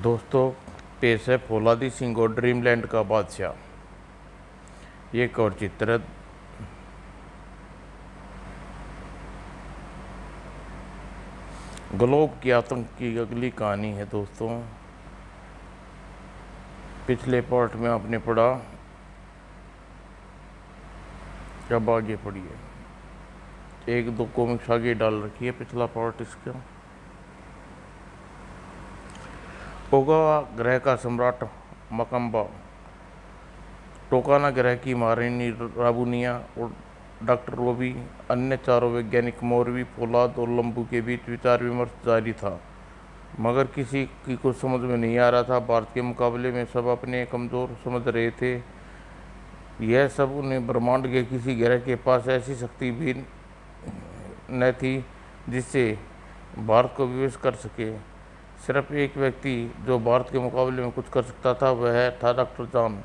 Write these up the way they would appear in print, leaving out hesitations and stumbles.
दोस्तों, पेश है फौलादी सिंह और ड्रीमलैंड का बादशाह। ये एक और चित्र है। ग्लोब की आतंक की अगली कहानी है दोस्तों। पिछले पार्ट में आपने पढ़ा, अब आगे पढ़िए। एक दो कॉमिक्स आगे डाल रखी है, पिछला पार्ट इसका। ओगावा ग्रह का सम्राट मकम्बा, टोकाना ग्रह की महारानी राबुनिया और डॉक्टर रोबी, अन्य चारों वैज्ञानिक मोरवी, फौलाद और लंबू के बीच विचार विमर्श जारी था, मगर किसी की कुछ समझ में नहीं आ रहा था। भारत के मुकाबले में सब अपने कमज़ोर समझ रहे थे। यह सब उन्हें ब्रह्मांड के किसी ग्रह के पास ऐसी शक्ति भी न थी जिससे भारत को विवश कर सके। सिर्फ एक व्यक्ति जो भारत के मुकाबले में कुछ कर सकता था, वह था डॉक्टर जॉन,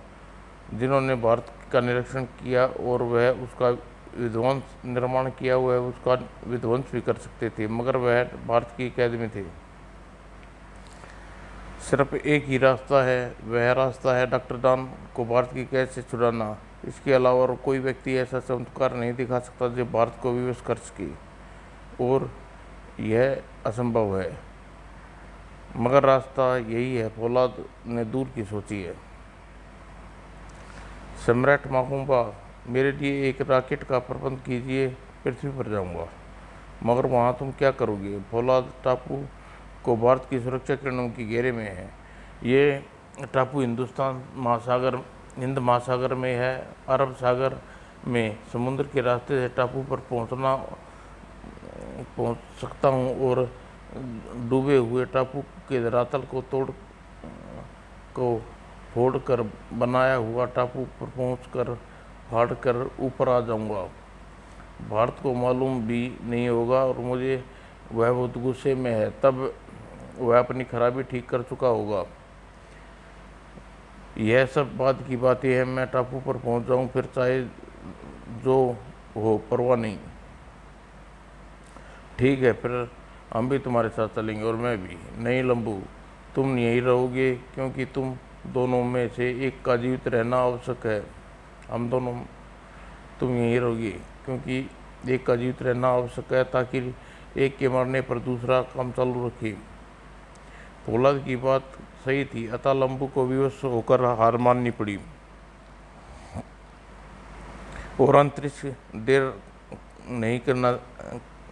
जिन्होंने भारत का निरीक्षण किया और वह उसका विध्वंस निर्माण किया। वह उसका विध्वंस भी कर सकते थे, मगर वह भारत की कैद में थे। सिर्फ एक ही रास्ता है, वह रास्ता है डॉक्टर जॉन को भारत की कैद से छुड़ाना। इसके अलावा और कोई व्यक्ति ऐसा चमत्कार नहीं दिखा सकता जो भारत को विवश कर सके, और यह असंभव है। मगर रास्ता यही है, फौलाद ने दूर की सोची है। सम्राट माकूंबा, मेरे लिए एक रॉकेट का प्रबंध कीजिए, पृथ्वी पर जाऊंगा। मगर वहाँ तुम क्या करोगे? फौलाद टापू को भारत की सुरक्षा किरणों की घेरे में है। ये टापू हिंद महासागर में है। अरब सागर में समुद्र के रास्ते से टापू पर पहुँच सकता हूँ और डूबे हुए टापू के धरातल को फोड़कर बनाया हुआ टापू पर पहुंचकर फाड़कर ऊपर आ जाऊंगा। भारत को मालूम भी नहीं होगा और मुझे वह बहुत गुस्से में है, तब वह अपनी खराबी ठीक कर चुका होगा। यह सब बाद की बातें हैं। मैं टापू पर पहुंच जाऊं, फिर चाहे जो हो, परवाह नहीं। ठीक है, फिर हम भी तुम्हारे साथ चलेंगे और मैं भी। नहीं लंबू, तुम यहीं रहोगे, क्योंकि दोनों में से एक का जीवित रहना आवश्यक है। तुम यहीं रहोगे क्योंकि एक का जीवित रहना आवश्यक है, ताकि एक के मरने पर दूसरा काम चालू रखे। फौलाद की बात सही थी, अतः लंबू को विवश होकर हार माननी पड़ी और अंतरिक्ष देर नहीं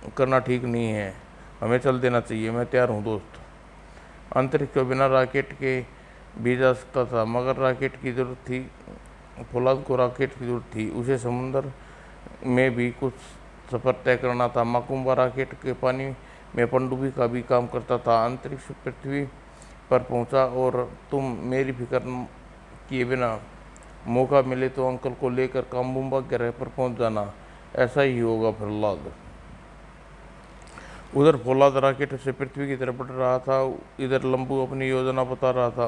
करना ठीक नहीं है। हमें चल देना चाहिए। मैं तैयार हूँ दोस्त। अंतरिक्ष को बिना रॉकेट के भी जा सकता था, मगर रॉकेट की ज़रूरत थी। फौलाद को रॉकेट की ज़रूरत थी। उसे समुद्र में भी कुछ सफ़र तय करना था। माकुम्बा रॉकेट के पानी में पनडुब्बी का भी काम करता था। अंतरिक्ष पृथ्वी पर पहुंचा और तुम मेरी फिक्र किए बिना मौका मिले तो अंकल को लेकर काम्बुम्बा ग्रह पर पहुंच जाना। ऐसा ही होगा फौलाद। उधर फौलाद रॉकेट से पृथ्वी की तरफ बढ़ रहा था, इधर लंबू अपनी योजना बता रहा था।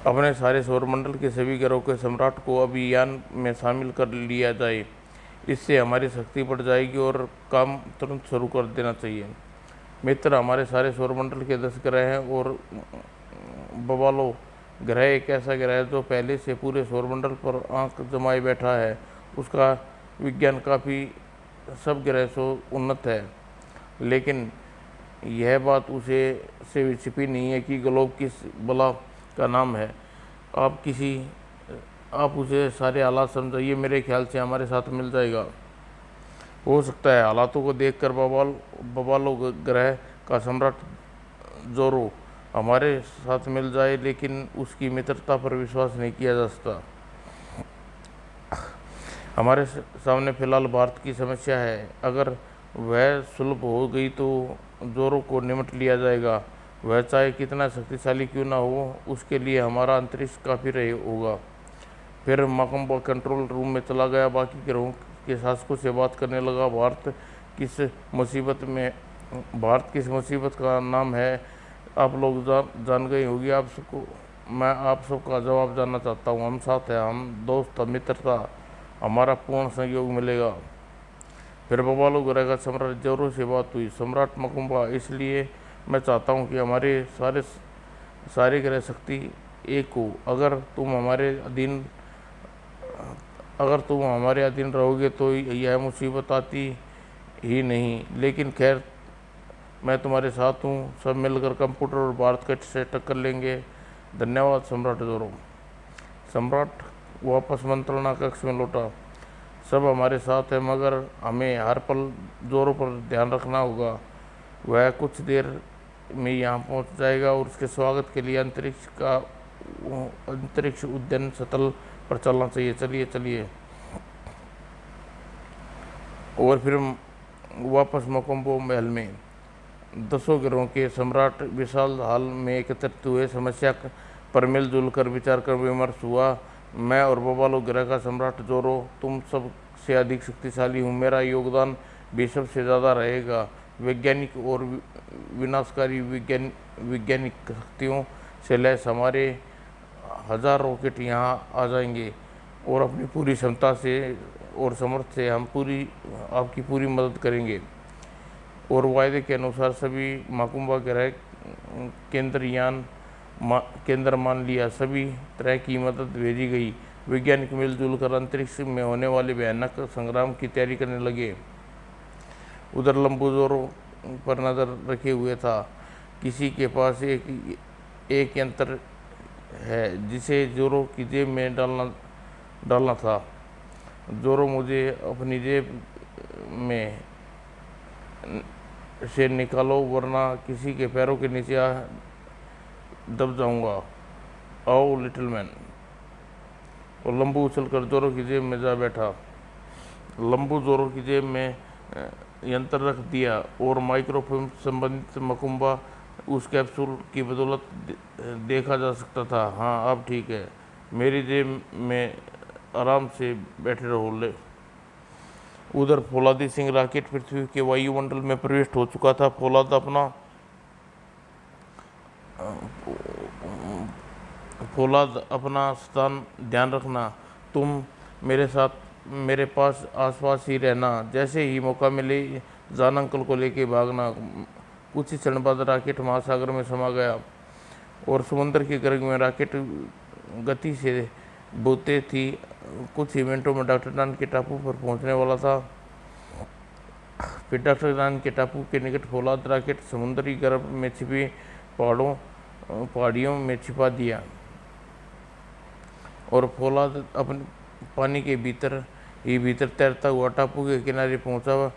अपने सारे सौरमंडल के सभी ग्रहों के सम्राट को अभियान में शामिल कर लिया जाए। इससे हमारी शक्ति बढ़ जाएगी और काम तुरंत शुरू कर देना चाहिए। मित्र, हमारे सारे सौरमंडल के 10 ग्रह हैं और बवालो ग्रह एक ऐसा ग्रह है जो पहले से पूरे सौरमंडल पर आंख जमाए बैठा है। उसका विज्ञान काफ़ी सब ग्रह से उन्नत है, लेकिन यह बात उसे से भी छिपी नहीं है कि ग्लोब किस बला का नाम है। आप उसे सारे हालात समझाइए, मेरे ख्याल से हमारे साथ मिल जाएगा। हो सकता है हालातों को देखकर बवालो ग्रह का सम्राट जोरो हमारे साथ मिल जाए, लेकिन उसकी मित्रता पर विश्वास नहीं किया जा सकता। हमारे सामने फिलहाल भारत की समस्या है। अगर वह सुलभ हो गई तो जोरों को निमट लिया जाएगा। वह चाहे कितना शक्तिशाली क्यों ना हो, उसके लिए हमारा अंतरिक्ष काफ़ी होगा। फिर माकम्बा कंट्रोल रूम में चला गया, बाकी ग्रहों के शासकों से बात करने लगा। भारत किस मुसीबत का नाम है, आप लोग जान गई होगी। मैं आप सबका जवाब जानना चाहता हूँ। हम साथ हैं, हम दोस्त, मित्रता, हमारा पूर्ण सहयोग मिलेगा। फिर बवालो ग्रह का सम्राट जोरों से बात हुई। सम्राट मकुम्बा, इसलिए मैं चाहता हूँ कि हमारे सारे ग्रह शक्ति एक हो। अगर तुम हमारे अधीन रहोगे तो यह मुसीबत आती ही नहीं। लेकिन खैर, मैं तुम्हारे साथ हूँ। सब मिलकर कंप्यूटर और भारत कट से टक्कर लेंगे। धन्यवाद सम्राट जोरो। सम्राट वापस मंत्रणा कक्ष में लौटा। सब हमारे साथ है, मगर हमें हर पल जोरों पर ध्यान रखना होगा। वह कुछ देर में यहाँ पहुँच जाएगा और उसके स्वागत के लिए अंतरिक्ष उद्यान शटल पर चलना चाहिए। चलिए चलिए। और फिर वापस मोकोम्बो महल में 10 ग्रहों के सम्राट विशाल हाल में एकत्रित हुए। समस्या पर मिलजुल कर विचार कर विमर्श हुआ। मैं और बबालो ग्रह का सम्राट जोरो तुम सबसे अधिक शक्तिशाली हूँ। मेरा योगदान भी सबसे ज़्यादा रहेगा। वैज्ञानिक और विनाशकारी वैज्ञानिक शक्तियों से लैस हमारे 1000 रॉकेट यहाँ आ जाएंगे और अपनी पूरी क्षमता से और समर्थ से हम आपकी पूरी मदद करेंगे। और वायदे के अनुसार सभी माकुम्बा ग्रह केंद्र मान लिया। सभी तरह की मदद भेजी गई। वैज्ञानिक मिलजुल कर अंतरिक्ष में होने वाले भयानक संग्राम की तैयारी करने लगे। उधर लंबू जोरो पर नज़र रखे हुए था। किसी के पास एक यंत्र है जिसे जोरो की जेब में डालना था। जोरो, मुझे अपनी जेब में से निकालो, वरना किसी के पैरों के नीचे दब जाऊंगा। आओ लिटिल मैन। और लंबू उछलकर जोरो की जेब में जा बैठा। लंबू जोरो की जेब में यंत्र रख दिया और माइक्रोफिल्म संबंधित मकुम्बा उस कैप्सूल की बदौलत देखा जा सकता था। हाँ, अब ठीक है। मेरी जेब में आराम से बैठे रहो। ले। उधर फौलादी सिंह रॉकेट पृथ्वी के वायुमंडल में प्रविष्ट हो चुका था। फौलाद अपना स्थान ध्यान रखना। तुम मेरे पास आसपास ही रहना। जैसे ही मौका मिले जान अंकल को लेके भागना। कुछ ही क्षण बाद रॉकेट महासागर में समा गया और समुद्र की गर्ग में रॉकेट गति से बोते थी। कुछ ही मिनटों में डॉक्टर डान के टापू पर पहुंचने वाला था। फिर डॉक्टर डान के टापू के निकट फौलाद रॉकेट समुद्री गर्भ में छिपी पहाड़ियों में छिपा दिया और फौलाद अपने पानी के भीतर तैरता हुआ टापू के किनारे पहुंचा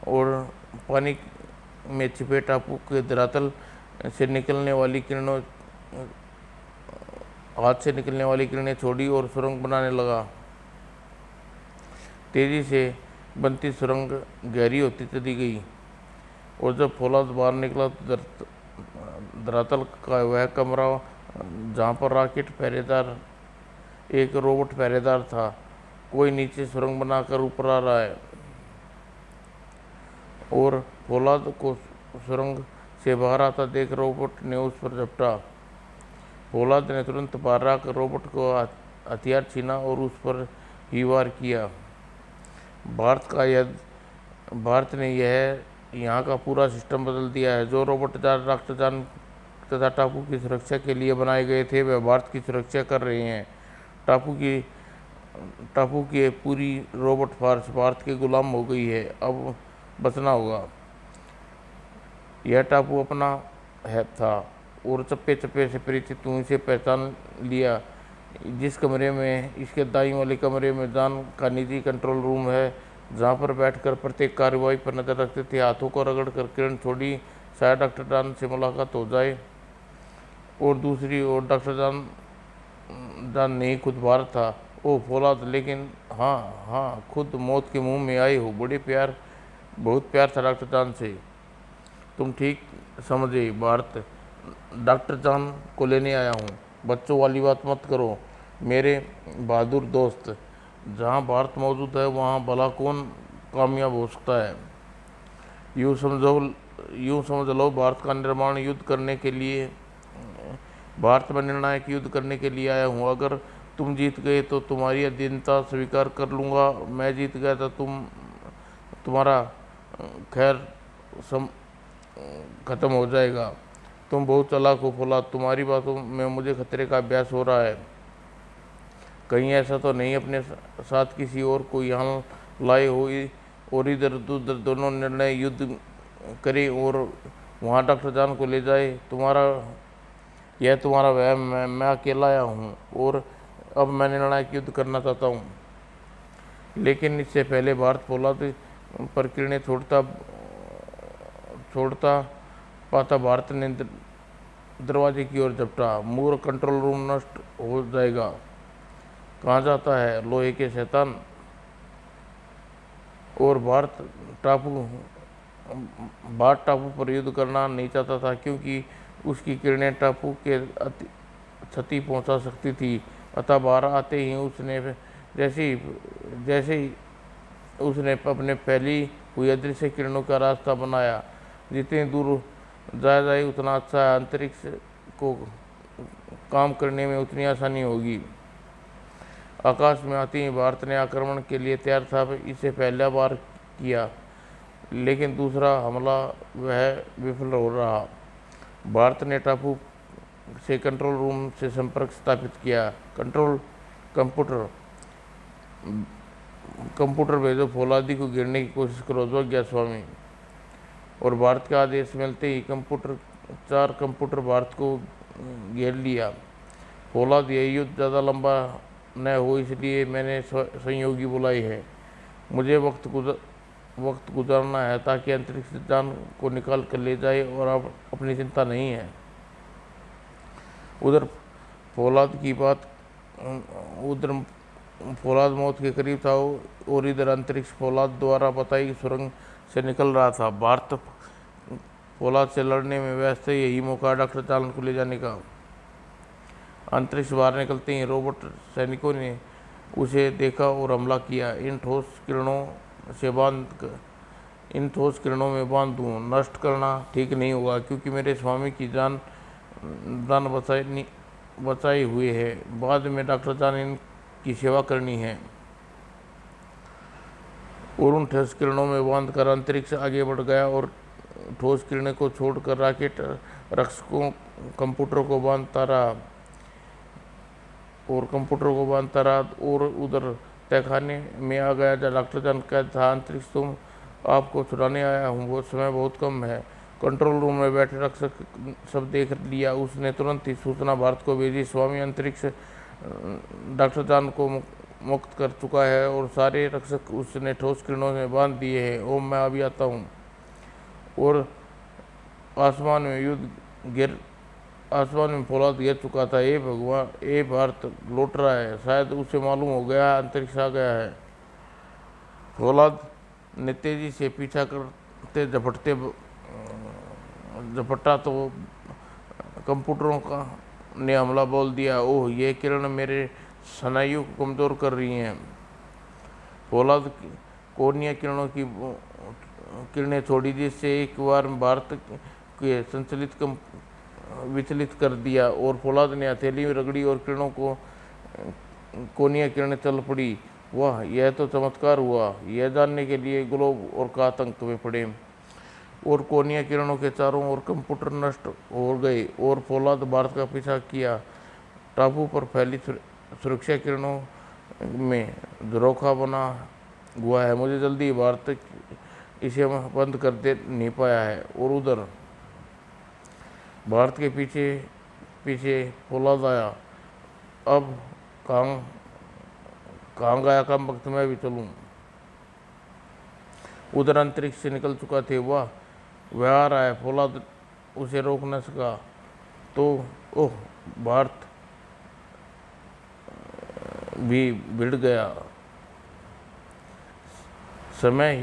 और पानी में छिपे टापू के धरातल से निकलने वाली किरणें छोड़ी और सुरंग बनाने लगा। तेजी से बनती सुरंग गहरी होती चली गई और जब फौलाद बाहर निकला तो धरातल का वह कमरा जहाँ पर एक रोबोट पहरेदार था। कोई नीचे सुरंग बनाकर ऊपर आ रहा है और फौलाद को सुरंग से बाहर आता देख रोबोट ने उस पर झपटा। फौलाद ने तुरंत बाहर आकर रोबोट को हथियार छीना और उस पर ही वार किया। भारत ने यहाँ का पूरा सिस्टम बदल दिया है। जो रोबोट डॉक्टर जान तथा टापू की सुरक्षा के लिए बनाए गए थे, वह भारत की सुरक्षा कर रहे हैं। टापू की पूरी रोबोट फोर्स भारत के गुलाम हो गई है। अब बचना होगा। यह टापू अपना था और चप्पे चप्पे से परिचित हूँ। इसे पहचान लिया। जिस कमरे में इसके दाईं वाले कमरे में जान का निजी कंट्रोल रूम है, जहाँ पर बैठकर प्रत्येक कार्रवाई पर नजर रखते थे। हाथों को रगड़ कर किरण छोड़ी, शायद डॉक्टर जान से मुलाकात हो जाए। और दूसरी ओर डॉक्टर जान नहीं खुद बाहर था। ओ फौलाद, लेकिन हाँ, खुद मौत के मुंह में आए हो। बहुत प्यार था डॉक्टर जान से। तुम ठीक समझे, भारत डॉक्टर जान को लेने आया हूँ। बच्चों वाली बात मत करो मेरे बहादुर दोस्त। जहाँ भारत मौजूद है वहाँ भला कौन कामयाब हो सकता है। यूँ समझ लो, भारत में निर्णायक युद्ध करने के लिए आया हूँ। अगर तुम जीत गए तो तुम्हारी अधीनता स्वीकार कर लूँगा। मैं जीत गया तो तुम्हारा ख़त्म हो जाएगा। तुम बहुत चालाक हो फौलाद, तुम्हारी बातों में मुझे खतरे का अभ्यास हो रहा है। कहीं ऐसा तो नहीं अपने साथ किसी और को यहाँ लाए हो और इधर उधर दोनों निर्णय युद्ध करे और वहाँ डॉक्टर जान को ले जाए। यह तुम्हारा वहम है। मैं अकेला आया हूँ और अब मैं निर्णायक युद्ध करना चाहता हूँ। लेकिन इससे पहले भारत फौलाद पर किरणें छोड़ता पाता भारत ने दरवाजे की ओर झपटा। मूर कंट्रोल रूम नष्ट हो जाएगा। कहाँ जाता है लोहे के शैतान। और भारत टापू पर युद्ध करना नहीं चाहता था क्योंकि उसकी किरणें टापू के क्षति पहुंचा सकती थी। अतः बाहर आते ही जैसे ही उसने अपने फैली हुई अदृश्य किरणों का रास्ता बनाया। जितनी दूर जाए उतना अच्छा है। अंतरिक्ष को काम करने में उतनी आसानी होगी। आकाश में आते ही भारत ने आक्रमण के लिए तैयार था। इसे पहला बार किया, लेकिन दूसरा हमला वह विफल हो रहा। भारत ने टापू से कंट्रोल रूम से संपर्क स्थापित किया। कंप्यूटर भेजो, फौलादी को गिरने की कोशिश करो, जो गया स्वामी। और भारत का आदेश मिलते ही चार कंप्यूटर भारत को घेर लिया। फौलाद, यह युद्ध ज़्यादा लंबा न हो इसलिए मैंने संयोगी बुलाई है। मुझे वक्त गुजारना है ताकि अंतरिक्ष जान को निकाल कर ले जाए और अब अपनी चिंता नहीं है। उधर फौलाद मौत के करीब था और इधर अंतरिक्ष फौलाद द्वारा बताई सुरंग से निकल रहा था। भारत फौलाद से लड़ने में व्यस्त है। यही मौका डॉक्टर चालन को ले जाने का। अंतरिक्ष बाहर निकलते ही रोबोट सैनिकों ने उसे देखा और हमला किया। इन ठोस किरणों में बांध दूं। नष्ट करना ठीक नहीं होगा क्योंकि मेरे स्वामी की जान बचाई हुई है। बाद में डॉक्टर जान इनकी सेवा करनी है। और उन ठोस किरणों में बांध कर अंतरिक्ष आगे बढ़ गया और ठोस किरणें को छोड़कर रॉकेट रक्षकों कंप्यूटर को बांधता रहा और उधर तहखाने में आ गया जहाँ डॉक्टर जान कहता था, अंतरिक्ष तुम आपको छुड़ाने आया हूँ, वो समय बहुत कम है। कंट्रोल रूम में बैठे रक्षक सब देख लिया। उसने तुरंत ही सूचना भारत को भेजी, स्वामी अंतरिक्ष डॉक्टर जान को मुक्त कर चुका है और सारे रक्षक उसने ठोस किरणों में बांध दिए हैं। ओम, मैं अभी आता हूँ। और आसमान में फौलाद गिर चुका था। ए भगवान, ए भारत लौट रहा है। शायद उसे मालूम हो गया अंतरिक्ष आ गया है। फौलाद ने तेजी से पीछा करते झपटा तो कंप्यूटरों का ने हमला बोल दिया। ओह, ये किरण मेरे स्नायु को कमज़ोर कर रही हैं। फौलाद कोर्निया किरणें छोड़ी जिससे एक बार भारत के विचलित कर दिया और फौलाद ने हथेली में रगड़ी और कोनिया किरणें चल पड़ी। वाह, यह तो चमत्कार हुआ। यह जानने के लिए ग्लोब और का आतंक में पड़े और कोनिया किरणों के चारों ओर कंप्यूटर नष्ट हो गए और फौलाद भारत का पीछा किया। टापू पर फैली सुरक्षा किरणों में झरोखा बना हुआ है। मुझे जल्दी भारत इसे बंद कर दे नहीं पाया है। और उधर भारत के पीछे पीछे फौलाद आया। अब कहाँ गया कम वक्त मैं भी चलूँ। उधर अंतरिक्ष से निकल चुका थे। वह आ रहा है। फौलाद उसे रोक न सका तो ओह, भारत भी भिड़ गया। समय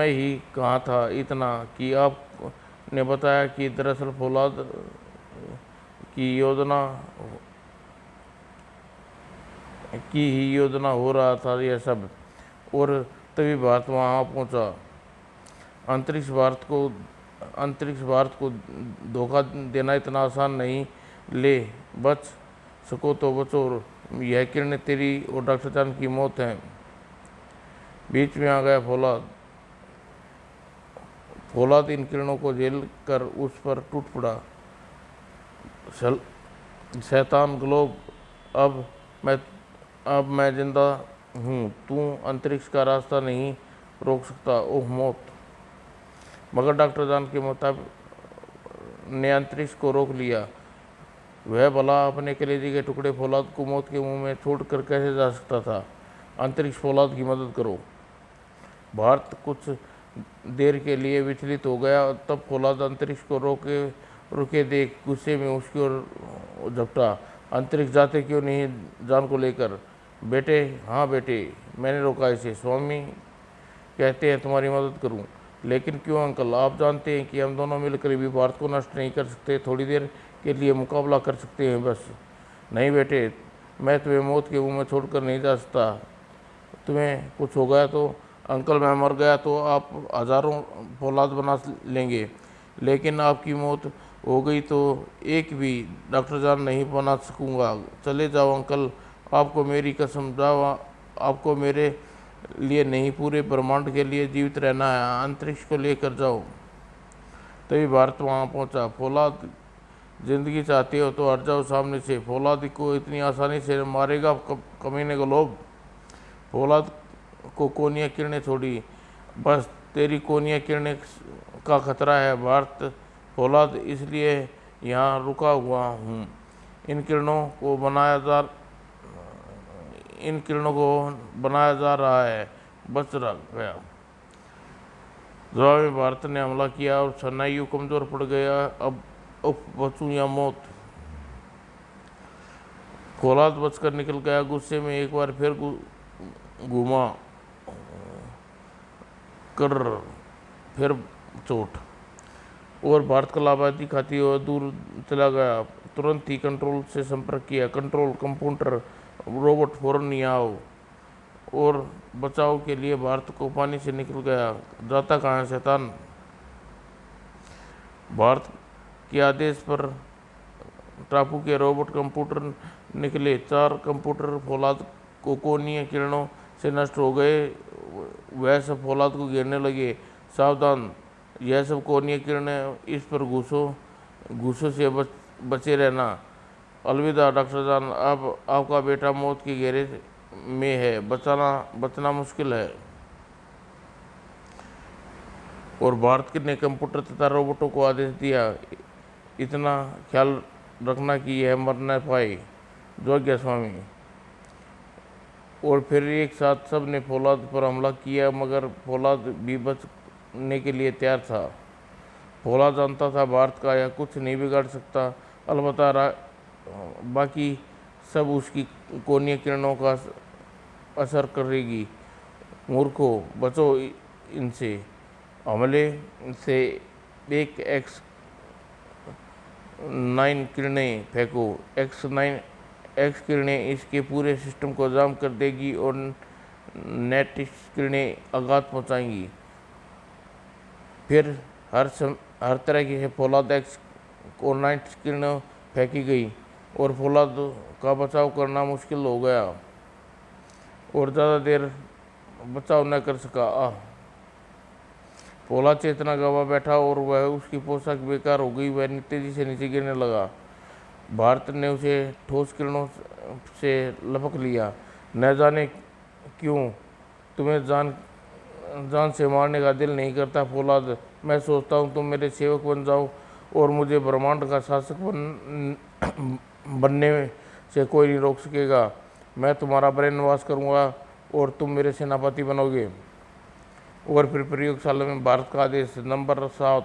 ही कहाँ था इतना कि आपने बताया कि दरअसल फौलाद की ही योजना हो रहा था यह सब। और तभी भारत वहाँ पहुँचा। अंतरिक्ष भारत को धोखा देना इतना आसान नहीं। ले बच सको तो बचो। यह किरणें तेरी और डॉक्टर चांद की मौत है। बीच में आ गया फौलाद इन किरणों को झेल कर उस पर टूट पड़ा। शैतान ग्लोब, अब मैं अब मैं जिंदा हूँ, तू अंतरिक्ष का रास्ता नहीं रोक सकता, ओह मौत। मगर डॉक्टर जॉन के मुताबिक ने अंतरिक्ष को रोक लिया। वह भला अपने कलेजे के टुकड़े फौलाद को मौत के मुंह में छोड़कर कैसे जा सकता था। अंतरिक्ष फौलाद की मदद करो। भारत कुछ देर के लिए विचलित हो गया, तब फौलाद अंतरिक्ष को रुके देख गुस्से में उसकी ओर झपटा। अंतरिक्ष जाते क्यों नहीं जान को लेकर? बेटे, हाँ बेटे, मैंने रोका इसे। स्वामी कहते हैं तुम्हारी मदद करूं। लेकिन क्यों अंकल? आप जानते हैं कि हम दोनों मिलकर भी भारत को नष्ट नहीं कर सकते, थोड़ी देर के लिए मुकाबला कर सकते हैं बस। नहीं बेटे, मैं तुम्हें मौत के मुंह में छोड़कर नहीं जा सकता। तुम्हें कुछ हो गया तो? अंकल, मैं मर गया तो आप हजारों फौलाद बना लेंगे, लेकिन आपकी मौत हो गई तो एक भी डॉक्टर जॉन नहीं बना सकूंगा। चले जाओ अंकल, आपको मेरी कसम, जाओ। आपको मेरे लिए नहीं, पूरे ब्रह्मांड के लिए जीवित रहना है। अंतरिक्ष को लेकर जाओ। तभी भारत वहां पहुंचा। फौलाद, जिंदगी चाहते हो तो हट जाओ सामने से। फौलाद को इतनी आसानी से मारेगा कमीने को लोभ? फौलाद को कोनिया किरणें छोड़ी, बस तेरी कोनिया किरणें का खतरा है भारत। फौलाद, इसलिए यहाँ रुका हुआ हूँ। इन किरणों को बनाया जा रहा है। बच गया। जवाब में भारत ने हमला किया और स्नायु कमजोर पड़ गया। अब बचूं या मौत। फौलाद बचकर निकल गया। गुस्से में एक बार फिर घुमा कर फिर चोट, और भारत का लाभार्थी खाती हुआ दूर चला गया। तुरंत ही कंट्रोल से संपर्क किया। कंट्रोल, कंप्यूटर, रोबोट फौरन यहाँ आओ। और बचाव के लिए भारत को पानी से निकल गया। जाता कहाँ है शैतान? भारत के आदेश पर टापू के रोबोट कंप्यूटर निकले। 4 कंप्यूटर फौलाद को कोनीय किरणों से नष्ट हो गए। वह सब फौलाद को घेरने लगे। सावधान, यह सब कोनीय किरणें, इस पर घूसों से बचे रहना। अलविदा डॉक्टर जॉन, अब आपका बेटा मौत के घेरे में है, बचना मुश्किल है। और भारत ने कंप्यूटर तथा रोबोटों को आदेश दिया, इतना ख्याल रखना कि यह मर न पाए। जो आज्ञा स्वामी। और फिर एक साथ सब ने फौलाद पर हमला किया, मगर फौलाद भी बचने के लिए तैयार था। फौलाद जानता था भारत का यह कुछ नहीं बिगाड़ सकता, अलबत्ता बाकी सब उसकी कोनीय किरणों का असर करेगी। मूर्खों, बचो इनसे। हमले से एक X9 किरणें फेंको। X किरणें इसके पूरे सिस्टम को जाम कर देगी और नेट किरणें आघात पहुंचाएंगी। फिर हर तरह की फौलाद X और 9 किरणें फेंकी गई और फौलाद का बचाव करना मुश्किल हो गया और ज़्यादा देर बचाव न कर सका। फौलाद चेतना गवा बैठा और वह उसकी पोशाक बेकार हो गई। वह तेजी से नीचे गिरने लगा। भारत ने उसे ठोस किरणों से लपक लिया। न जाने क्यों तुम्हें जान से मारने का दिल नहीं करता फौलाद। मैं सोचता हूँ तुम मेरे सेवक बन जाओ और मुझे ब्रह्मांड का शासक बनने से कोई नहीं रोक सकेगा। मैं तुम्हारा ब्रेन वॉश करूँगा और तुम मेरे सेनापति बनोगे। और फिर प्रयोगशाला में भारत का आदेश, नंबर 7,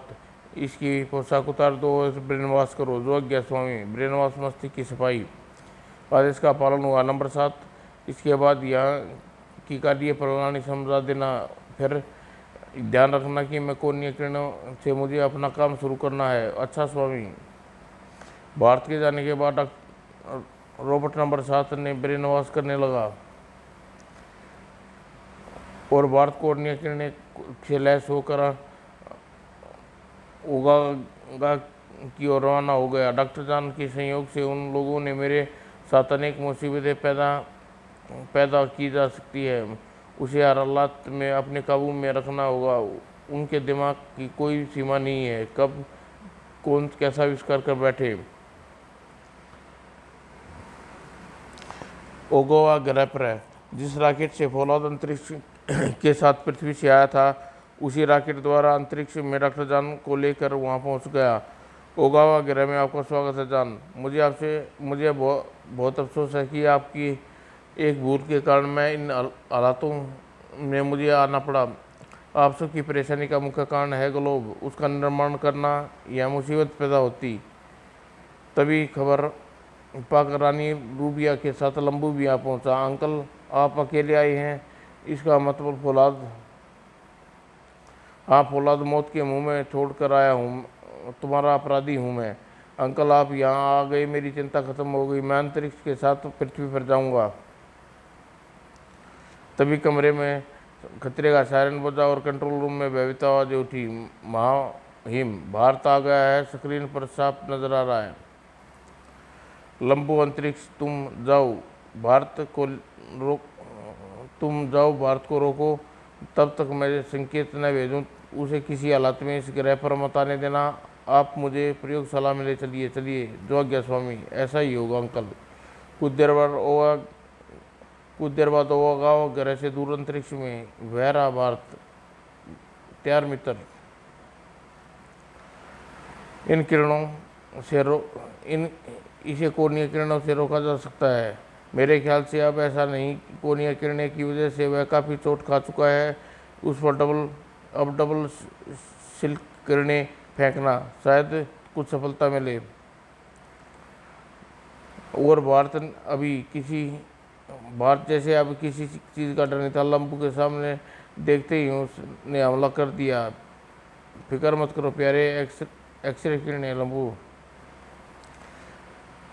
इसकी पोशाक उतार दो और ब्रेन वॉश करो। जो आज्ञा स्वामी। ब्रेन वॉश मस्तिष्क की सफाई। आदेश का पालन हुआ। नंबर 7, इसके बाद यहाँ की कार्य प्रणाली समझा देना। फिर ध्यान रखना कि मैं कोनीय किरणों से मुझे अपना काम शुरू करना है। अच्छा स्वामी। भारत के जाने के बाद रोबोट नंबर 7 ने ब्रेन वॉश करने लगा और भारत कोनीय किरणें से लैस होकर उगा की ओर रवाना हो गया। डॉक्टर जॉन के संयोग से उन लोगों ने मेरे साथ अनेक मुसीबतें पैदा की जा सकती है। उसे हर हालात में अपने काबू में रखना होगा। उनके दिमाग की कोई सीमा नहीं है, कब कौन कैसा आविष्कार कर बैठे। ओगावा ग्रह पर है। जिस रॉकेट से फौलाद अंतरिक्ष के साथ पृथ्वी से आया था, उसी रॉकेट द्वारा अंतरिक्ष में डॉक्टर जान को लेकर वहां पहुंच गया। ओगावा ग्रह में आपका स्वागत है जान। मुझे बहुत अफसोस है कि आपकी एक भूल के कारण मैं इन हालातों में मुझे आना पड़ा। आप सबकी परेशानी का मुख्य कारण है ग्लोब, उसका निर्माण करना। यह मुसीबत पैदा होती तभी खबर पाकर रानी रूबिया के साथ लंबू भी यहाँ पहुंचा। अंकल, आप अकेले आए हैं, इसका मतलब फौलाद, हाँ फौलाद मौत के मुंह में छोड़ कर आया हूँ, तुम्हारा अपराधी हूँ मैं। अंकल, आप यहाँ आ गए, मेरी चिंता खत्म हो गई, मैं अंतरिक्ष के साथ पृथ्वी पर जाऊँगा। तभी कमरे में खतरे का सायरन बजा और कंट्रोल रूम में भयभीत आवाज़ उठी। महाहिम, भारत आ गया है, स्क्रीन पर साफ नजर आ रहा है। लंबू, अंतरिक्ष तुम जाओ, भारत को रोको, तब तक मैं संकेत न भेजूं उसे किसी हालत में इस ग्रह पर मत आने देना। आप मुझे प्रयोगशाला में ले चलिए। चलिए, जो आज्ञा स्वामी। ऐसा ही होगा अंकल। कुछ देर बाद ओगावा ग्रह से दूर अंतरिक्ष में वह रहा भारत। तैयार मित्र, इसे कोणीय किरणों से रोका जा सकता है। मेरे ख्याल से अब ऐसा नहीं, कोणीय किरणें की वजह से वह काफ़ी चोट खा चुका है। उस पर डबल सिल्क किरणें फेंकना, शायद कुछ सफलता मिले। और भारत जैसे अब किसी चीज़ का डर नहीं था। लंबू के सामने देखते ही उसने हमला कर दिया। फिक्र मत करो प्यारे, एक्सरे किरणें। लंबू,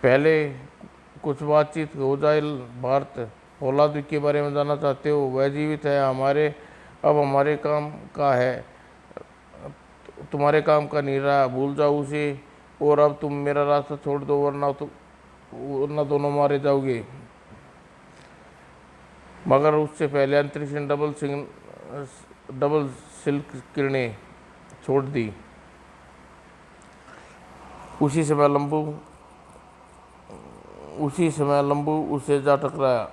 पहले कुछ बातचीत हो जाए। भारत, फौलाद के बारे में जानना चाहते हो? वह जीवित है, अब हमारे काम का है, तुम्हारे काम का नहीं रहा, भूल जाओ उसे। और अब तुम मेरा रास्ता छोड़ दो, वरना दोनों मारे जाओगे। मगर उससे पहले अंतरिक्ष ने डबल सिल्क किरणें छोड़ दी। उसी समय लंबू उससे जा टकराया।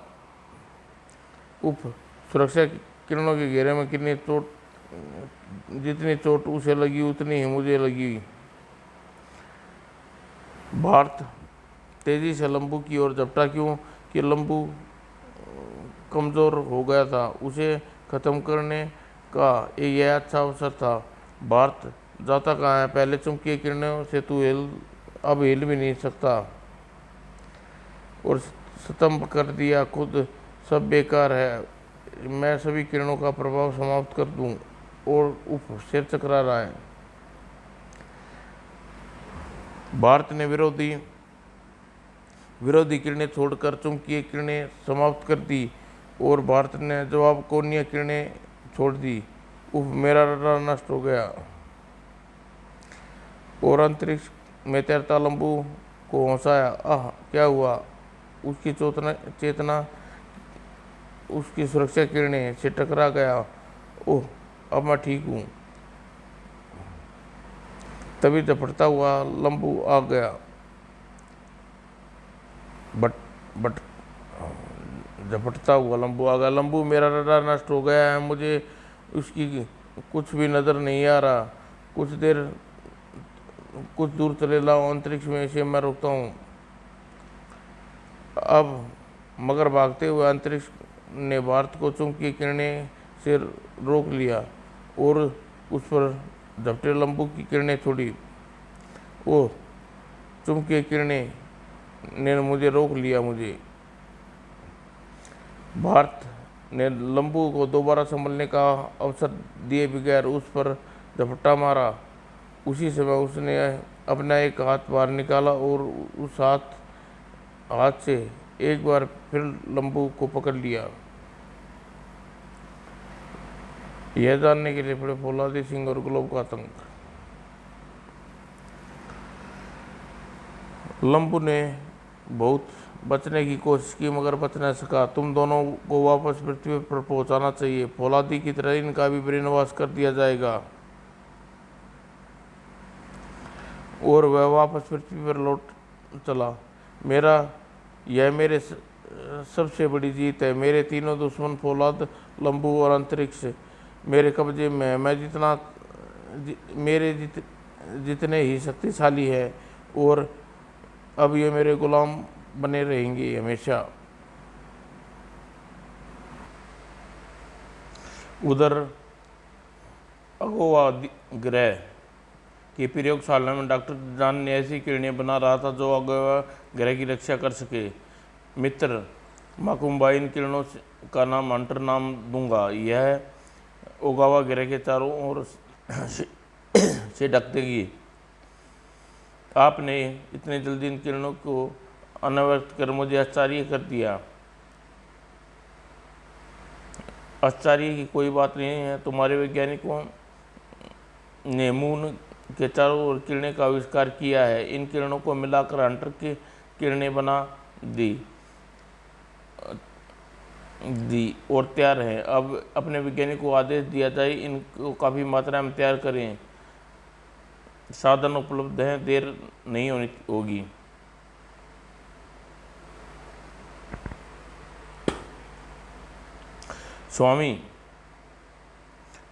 सुरक्षा किरणों के घेरे में जितनी चोट उसे लगी उतनी ही मुझे लगी। भारत तेजी से लंबू की ओर झपटा। क्यों कि लंबू कमज़ोर हो गया था। उसे ख़त्म करने का यह अच्छा अवसर था। भारत, जाता कहाँ है? पहले चुंबकीय किरणों से तू अब हिल भी नहीं सकता, और स्तंभ कर दिया खुद, सब बेकार है। मैं सभी किरणों का प्रभाव समाप्त कर दूं। और सिर चकरा रहा है। भारत ने विरोधी किरणें छोड़कर चुंबकीय किरणें समाप्त कर दी, और भारत ने जवाब कोणीय किरणें छोड़ दी। मेरा रडार नष्ट हो गया। और अंतरिक्ष में तैरता लंबू को हंसाया। आह, क्या हुआ? उसकी चेतना उसकी सुरक्षा किरणें से टकरा गया। ओह, अब मैं ठीक हूँ। तभी झपटता हुआ लंबू आ गया। बट झपटता हुआ लंबू आ गया। लंबू, मेरा रडार नष्ट हो गया है, मुझे उसकी कुछ भी नज़र नहीं आ रहा। कुछ दूर चले लाओ, अंतरिक्ष में इसे मैं रोकता हूँ। अब मगर भागते हुए अंतरिक्ष ने भारत को चुंबकीय किरणें से रोक लिया और उस पर झपटे लंबू की किरणें छोड़ी। वो चुंबकीय किरणें ने मुझे रोक लिया। भारत ने लंबू को दोबारा संभलने का अवसर दिए बगैर उस पर झपटा मारा। उसी समय उसने अपना एक हाथ बाहर निकाला और उस हाथ से एक बार फिर लंबू को पकड़ लिया। यह जानने के लिए पड़े फौलादी सिंह और ग्लोब का आतंक। लंबू ने बहुत बचने की कोशिश की मगर बच न सका। तुम दोनों को वापस पृथ्वी पर पहुंचाना चाहिए। फौलादी की तरह इनका भी ब्रेन वॉश कर दिया जाएगा और वह वापस पृथ्वी पर लौट चला। यह मेरे सबसे बड़ी जीत है। मेरे तीनों दुश्मन फौलाद, लंबू और अंतरिक्ष मेरे कब्जे में है। मेरे जितने ही शक्तिशाली है और अब ये मेरे गुलाम बने रहेंगे हमेशा। उधर अगोवा ग्रह की प्रयोगशाला में डॉक्टर जॉन ने ऐसी किरणें बना रहा था जो अगोवा ग्रह की रक्षा कर सके। मित्र माकुम्बा, इन किरणों का नाम हंटर नाम दूंगा। यह ओगावा ग्रह के चारों ओर से ढक देगी। आपने इतने जल्दी इन किरणों को अनावृत कर मुझे आश्चर्य कर दिया। आश्चर्य की कोई बात नहीं है। तुम्हारे वैज्ञानिकों ने मून के चारों ओर किरणें का आविष्कार किया है। इन किरणों को मिलाकर हंटर की किरणें बना दी और तैयार हैं। अब अपने वैज्ञानिक को आदेश दिया जाए इनको काफ़ी मात्रा में तैयार करें। साधन उपलब्ध हैं, देर नहीं होगी। स्वामी,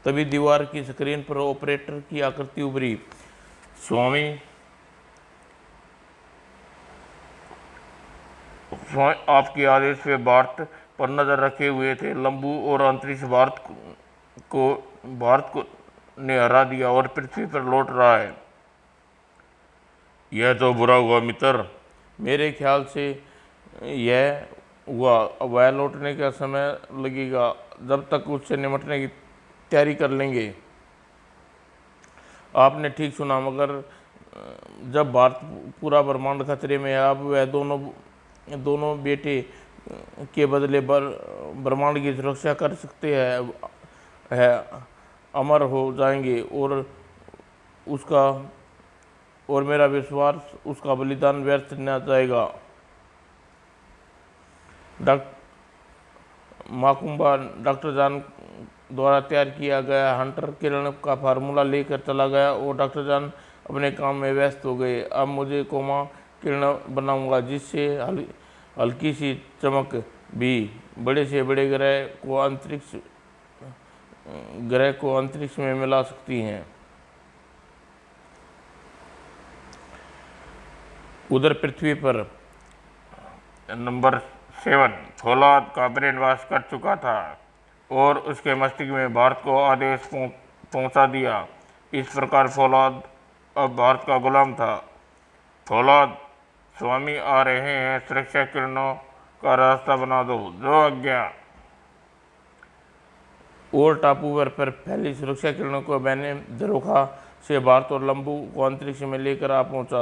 तभी दीवार की स्क्रीन पर ऑपरेटर की आकृति उभरी। स्वामी, आपके आदेश पे भारत पर नजर रखे हुए थे। लंबू और अंतरिक्ष भारत को ने हरा दिया और पृथ्वी पर लौट रहा है। यह तो बुरा हुआ मित्र। मेरे ख्याल से यह हुआ। वह लौटने का समय लगेगा। जब तक उससे निपटने की तैयारी कर लेंगे। आपने ठीक सुना, मगर जब भारत पूरा ब्रह्मांड खतरे में है, अब वह दोनों बेटे के बदले ब्रह्मांड की सुरक्षा कर सकते हैं अमर हो जाएंगे और मेरा विश्वास उसका बलिदान व्यर्थ न जाएगा। माकुम्बा डॉक्टर जॉन द्वारा तैयार किया गया हंटर किरण का फार्मूला लेकर चला गया और डॉक्टर जॉन अपने काम में व्यस्त हो गए। अब मुझे कोमा किरण बनाऊंगा जिससे हल्की सी चमक भी बड़े से बड़े ग्रह को अंतरिक्ष में मिला सकती हैं। उधर पृथ्वी पर नंबर 7 फौलाद का ब्रेन वॉश कर चुका था और उसके मस्तिष्क में भारत को आदेश पहुंचा दिया। इस प्रकार फौलाद अब भारत का गुलाम था। फौलाद, स्वामी आ रहे हैं। सुरक्षा किरणों का रास्ता बना दो। जो आज्ञा। और टापू पर फैली सुरक्षा किरणों को मैंने झरोखा से भारत और लंबू को अंतरिक्ष में लेकर आ पहुंचा।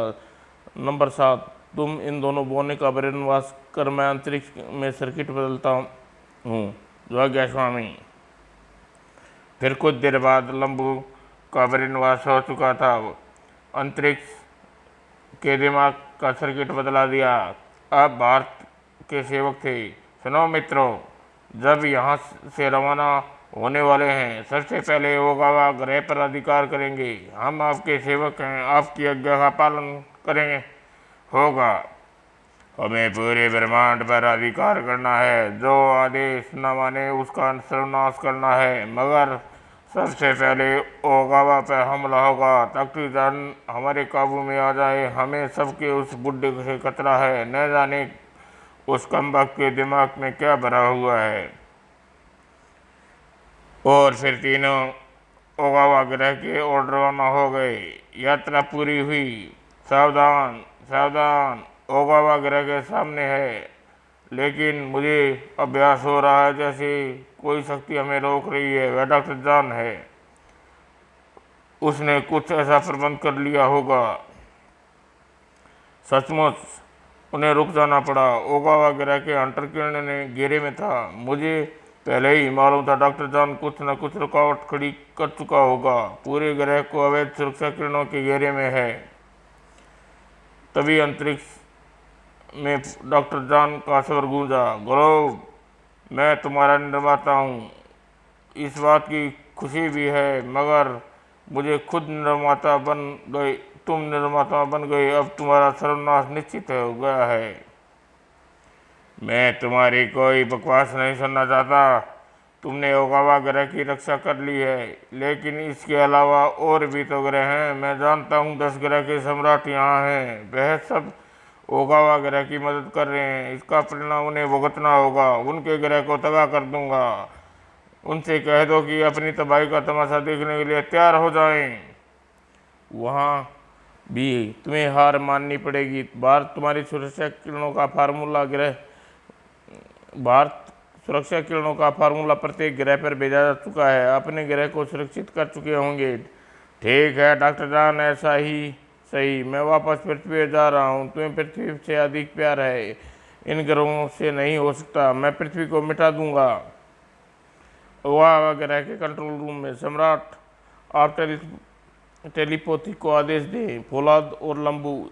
नंबर 7, तुम इन दोनों बोने का ब्रेन वॉश कर मैं अंतरिक्ष में सर्किट बदलता हूँ। जो आज्ञा स्वामी। फिर कुछ देर बाद लंबू का ब्रेन वॉश हो चुका था। अंतरिक्ष के दिमाग का सर्किट बदला दिया। अब भारत के सेवक थे। सुनो मित्रों, जब यहाँ से रवाना होने वाले हैं, सबसे पहले ओगावा ग्रह पर अधिकार करेंगे। हम आपके सेवक हैं, आपकी आज्ञा का पालन करेंगे होगा। हमें पूरे ब्रह्मांड पर अधिकार करना है। जो आदेश न माने उसका सर्वनाश करना है। मगर सबसे पहले ओगावा पर हमला होगा। डॉक्टर जॉन हमारे काबू में आ जाए। हमें सबके उस बुड्ढे से खतरा है। न जाने उस कमबख्त के दिमाग में क्या भरा हुआ है। और फिर तीनों ओगावा ग्रह के ओर रवाना हो गए। यात्रा पूरी हुई। सावधान सावधान, ओगावा ग्रह के सामने है। लेकिन मुझे अभ्यास हो रहा है जैसे कोई शक्ति हमें रोक रही है। वह डॉक्टर जॉन है। उसने कुछ ऐसा प्रबंध कर लिया होगा। सचमुच उन्हें रुक जाना पड़ा। ओगावा ग्रह के हंटर किरण ने घेरे में था। मुझे पहले ही मालूम था डॉक्टर जॉन कुछ न कुछ रुकावट खड़ी कर चुका होगा। पूरे ग्रह को अवैध सुरक्षा किरणों के घेरे में है। तभी अंतरिक्ष में डॉक्टर जॉन का स्वर गूंजा। ग्लोब, मैं तुम्हारा निर्माता हूँ, इस बात की खुशी भी है, मगर मुझे खुद निर्माता बन गई, तुम निर्माता बन गई, अब तुम्हारा सर्वनाश निश्चित हो गया है। मैं तुम्हारी कोई बकवास नहीं सुनना चाहता। तुमने ओगावा ग्रह की रक्षा कर ली है, लेकिन इसके अलावा और भी तो ग्रह हैं। मैं जानता हूँ 10 ग्रह के सम्राट यहाँ हैं, वह सब ओगावा ग्रह की मदद कर रहे हैं। इसका परिणाम उन्हें भुगतना होगा। उनके ग्रह को तबाह कर दूंगा। उनसे कह दो कि अपनी तबाही का तमाशा देखने के लिए तैयार हो जाएं। वहाँ भी तुम्हें हार माननी पड़ेगी। भारत तुम्हारी सुरक्षा किरणों का फार्मूला ग्रह भारत सुरक्षा किरणों का फार्मूला प्रत्येक ग्रह पर भेजा जा चुका है। अपने ग्रह को सुरक्षित कर चुके होंगे। ठीक है डॉक्टर जॉन, ऐसा ही सही। मैं वापस पृथ्वी पर जा रहा हूँ। तुम्हें पृथ्वी से अधिक प्यार है, इन ग्रहों से नहीं हो सकता। मैं पृथ्वी को मिटा दूंगा। ओगावा ग्रह के कंट्रोल रूम में सम्राट, आप टेलीपोथी को आदेश दें। फौलाद और लंबू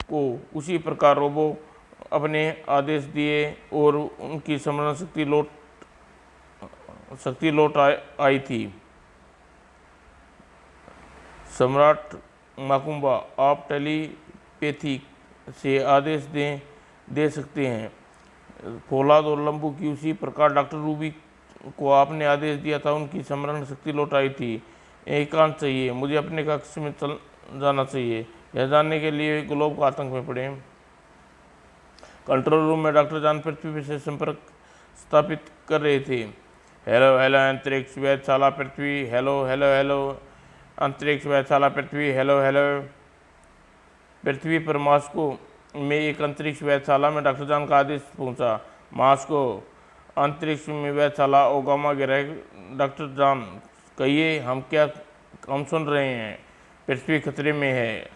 को उसी प्रकार रोबो अपने आदेश दिए और उनकी स्मरण शक्ति लौट आई थी। सम्राट माकुम्बा, आप टेलीपैथी से आदेश दे सकते हैं। फौलाद और लंबू की उसी प्रकार डॉक्टर रूबी को आपने आदेश दिया था, उनकी स्मरण शक्ति लौट आई थी। एकांत चाहिए, मुझे अपने कक्ष में चल जाना चाहिए। यह जानने के लिए ग्लोब का आतंक में पड़े। कंट्रोल रूम में डॉक्टर जॉन पृथ्वी से संपर्क स्थापित कर रहे थे। हेलो हेलो अंतरिक्ष वेधशाला पृथ्वी, हेलो हेलो हेलो अंतरिक्ष वेधशाला पृथ्वी, हेलो हेलो। पृथ्वी पर मॉस्को में एक अंतरिक्ष वेधशाला में डॉक्टर जॉन का आदेश पहुंचा। मॉस्को अंतरिक्ष में वेधशाला ओगामा ग्रह। डॉक्टर जॉन, कहिए, हम सुन रहे हैं। पृथ्वी खतरे में है,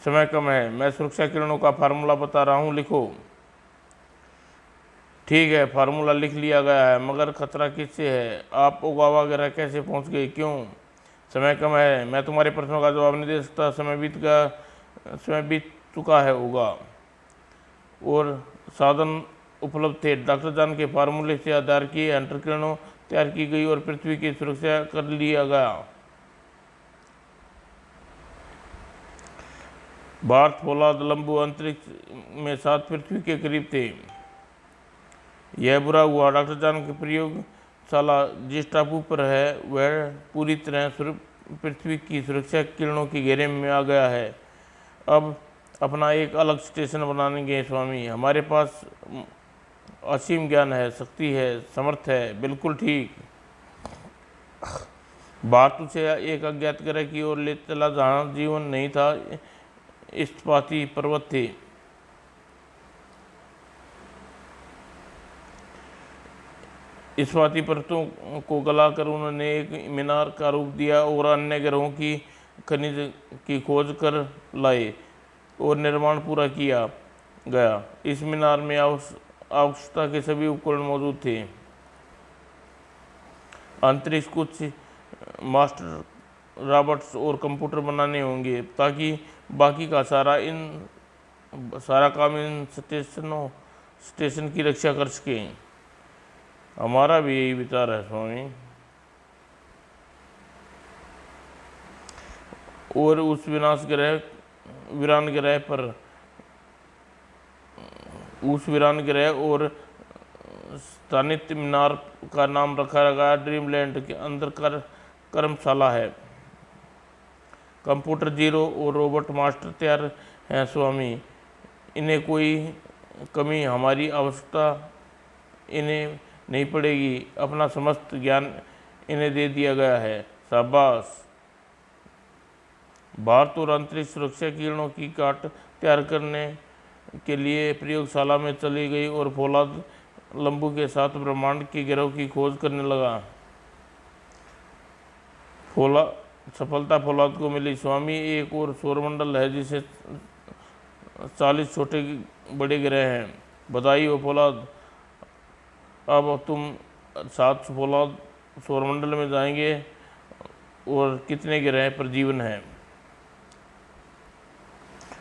समय कम है। मैं सुरक्षा किरणों का फार्मूला बता रहा हूँ, लिखो। ठीक है, फार्मूला लिख लिया गया है, मगर खतरा किससे है? आप ओगावा ग्रह कैसे पहुँच गए? क्यों? समय कम है, मैं तुम्हारे प्रश्नों का जवाब नहीं दे सकता। समय बीत चुका है होगा और साधन उपलब्ध थे। डॉक्टर जॉन के फार्मूले से आधार की हंटर किरणों तैयार की गई और पृथ्वी की सुरक्षा कर लिया गया। भारत, फौलाद, लंबू अंतरिक्ष में साथ पृथ्वी के करीब थे। यह बुरा हुआ। डॉक्टर जॉन की प्रयोगशाला जिस टापू पर है वह पूरी तरह पृथ्वी की सुरक्षा किरणों के घेरे में आ गया है। अब अपना एक अलग स्टेशन बनाएंगे स्वामी। हमारे पास असीम ज्ञान है, शक्ति है, समर्थ है। बिल्कुल ठीक। भारत उसे एक अज्ञात ग्रह की ओर ले चला जहाँ जीवन नहीं था, इस्पाती पर्वत थे। इस्पाती पर्वतों को गलाकर उन्होंने एक मीनार का रूप दिया और अन्य ग्रहों की खनिज की खोज कर लाए और निर्माण पूरा किया गया। इस मीनार में आवश्यकता के सभी उपकरण मौजूद थे। अंतरिक्ष कुछ मास्टर रॉबर्ट्स और कंप्यूटर बनाने होंगे ताकि बाकी का सारा काम इन स्टेशन की रक्षा कर सके। हमारा भी यही विचार है स्वामी। और उस वीरान ग्रह और स्थानित मीनार का नाम रखा गया ड्रीमलैंड के अंदर कर्मशाला है। कंप्यूटर जीरो और रोबोट मास्टर तैयार हैं स्वामी। इन्हें कोई कमी हमारी आवश्यकता इन्हें नहीं पड़ेगी। अपना समस्त ज्ञान इन्हें दे दिया गया है। शाबाश। भारत और अंतरिक्ष सुरक्षा किरणों की काट तैयार करने के लिए प्रयोगशाला में चली गई और फौलाद लंबू के साथ ब्रह्मांड के ग्रहों की खोज करने लगा। सफलता फौलाद को मिली स्वामी। एक और सौरमंडल है जिसे 40 छोटे बड़े ग्रह हैं। बधाई हो फौलाद। अब तुम सात फौलाद सौरमंडल में जाएंगे और कितने ग्रह पर जीवन है।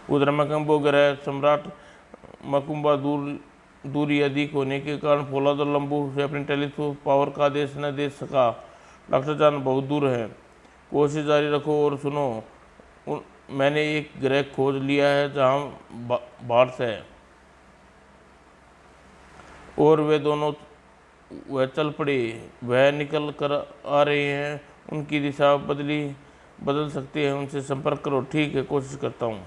उधर मकम्बो ग्रह सम्राट मकुम्बा दूरी अधिक होने के कारण फौलाद और लंबू से अपनी टेलीफोन पावर का आदेश न दे सका। डॉक्टर जान बहुत दूर है, कोशिश जारी रखो और सुनो। मैंने एक ग्रह खोज लिया है जहाँ भारत है। और वे दोनों वह चल पड़े। वह निकल कर आ रहे हैं, उनकी दिशा बदल सकते हैं, उनसे संपर्क करो। ठीक है, कोशिश करता हूँ।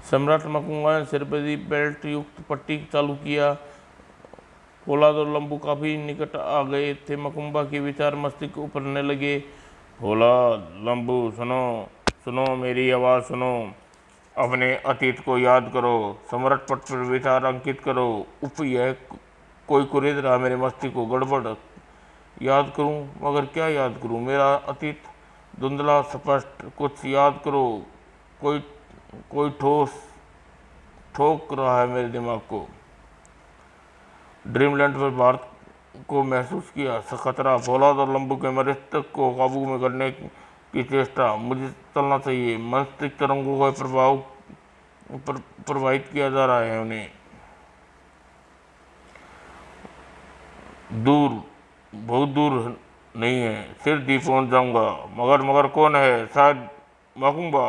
सम्राट मकुम्बा ने सिर पर बेल्ट युक्त पट्टी चालू किया। फौलाद और लंबू काफी निकट आ गए थे। मकुम्बा के विचार मस्तिष्क को उभरने लगे। फौलाद, लंबू, सुनो सुनो, मेरी आवाज़ सुनो। अपने अतीत को याद करो, सम्राट पट पर विचार अंकित करो। यह कोई कुरेद रहा मेरे मस्तिष्क को। गड़बड़। याद करूं, मगर क्या याद करूं? मेरा अतीत धुंधला स्पष्ट। कुछ याद करो। कोई ठोक रहा है मेरे दिमाग को। ड्रीमलैंड पर भारत को महसूस किया खतरा। फौलाद और लंबू के मस्तिष्क को काबू में करने की चेष्टा। मुझे चलना चाहिए। मस्तिष्क तरंगों का प्रवाहित किया जा रहा है उन्हें। दूर, बहुत दूर नहीं है, सिर दी पहुंच जाऊंगा। मगर कौन है? शायद मकुम्बा।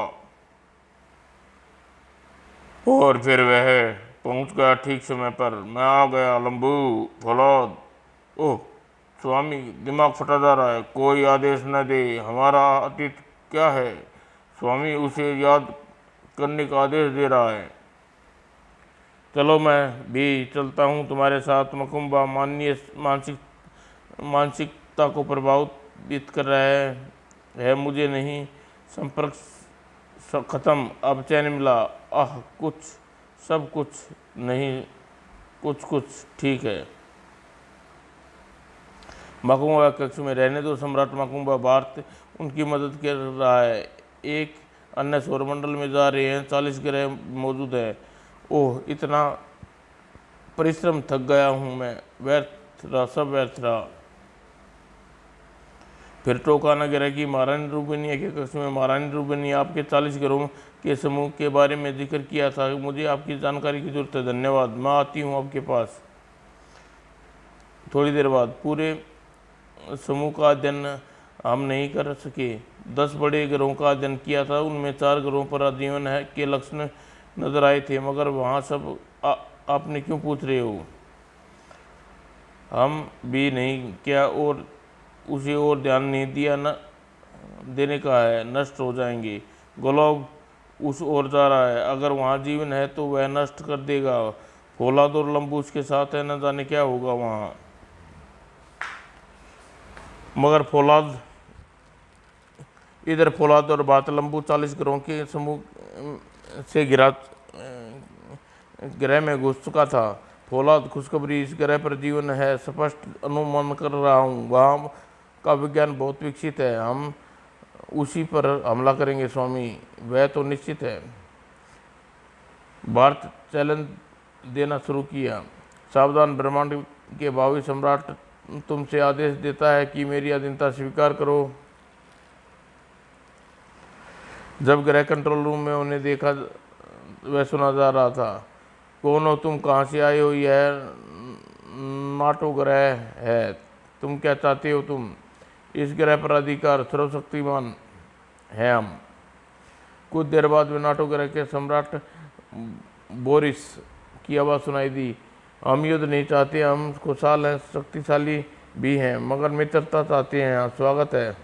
और फिर वह पहुंच गया ठीक समय पर। मैं आ गया। लंबू, फौलाद। ओह स्वामी, दिमाग फटा जा रहा है। कोई आदेश न दे। हमारा अतीत क्या है? स्वामी उसे याद करने का आदेश दे रहा है। चलो मैं भी चलता हूँ तुम्हारे साथ। मकुम्बा मानसिकता को प्रभावित कर रहा है मुझे नहीं। संपर्क खत्म। अब चैन मिला। आह, सब कुछ नहीं, कुछ ठीक है। मकुम्बा कक्ष में रहने दो। सम्राट मकुम्बा भारत उनकी मदद कर रहा है। एक अन्य सौरमंडल में जा रहे हैं। 40 ग्रह मौजूद है। ओह, इतना परिश्रम, थक गया हूँ मैं। सब व्यर्थ रहा। फिर टोकाना ग्रह की महारानी रूबेनिया के कक्ष में। महारानी रूबेनिया, आपके 40 ग्रहों के समूह के बारे में जिक्र किया था। मुझे आपकी जानकारी की जरूरत है। धन्यवाद, मैं आती हूँ आपके पास थोड़ी देर बाद। पूरे समूह का अध्ययन हम नहीं कर सके। 10 बड़े ग्रहों का अध्ययन किया था। उनमें 4 ग्रहों पर आजीवन के लक्षण नजर आए थे। मगर वहाँ सब आपने क्यों पूछ रहे हो? हम भी नहीं क्या, और उसे और ध्यान नहीं दिया न देने का है। नष्ट हो जाएंगे। ग्लोब उस ओर जा रहा है। अगर वहाँ जीवन है तो वह नष्ट कर देगा। फौलाद और लंबू उसके साथ है, न जाने क्या होगा वहाँ। मगर इधर फौलाद और बात लंबू 40 ग्रहों के समूह से ग्रह में घुस चुका था। फौलाद, खुशखबरी, इस ग्रह पर जीवन है, स्पष्ट अनुमान कर रहा हूँ। वहाँ का विज्ञान बहुत विकसित है। हम उसी पर हमला करेंगे स्वामी, वह तो निश्चित है। भारत चैलेंज देना शुरू किया। सावधान, ब्रह्मांड के भावी सम्राट तुमसे आदेश देता है कि मेरी अधीनता स्वीकार करो। जब ग्रह कंट्रोल रूम में उन्हें देखा, वह सुना जा रहा था। कौन हो तुम? कहाँ से आए हो? यह नाटो ग्रह है। तुम क्या चाहते हो? तुम इस ग्रह पर अधिकार, सर्वशक्तिमान है हम। कुछ देर बाद वे नाटो ग्रह के सम्राट बोरिस की आवाज़ सुनाई दी। हम युद्ध नहीं चाहते, हम खुशहाल हैं, शक्तिशाली भी हैं, मगर मित्रता चाहते हैं। स्वागत है।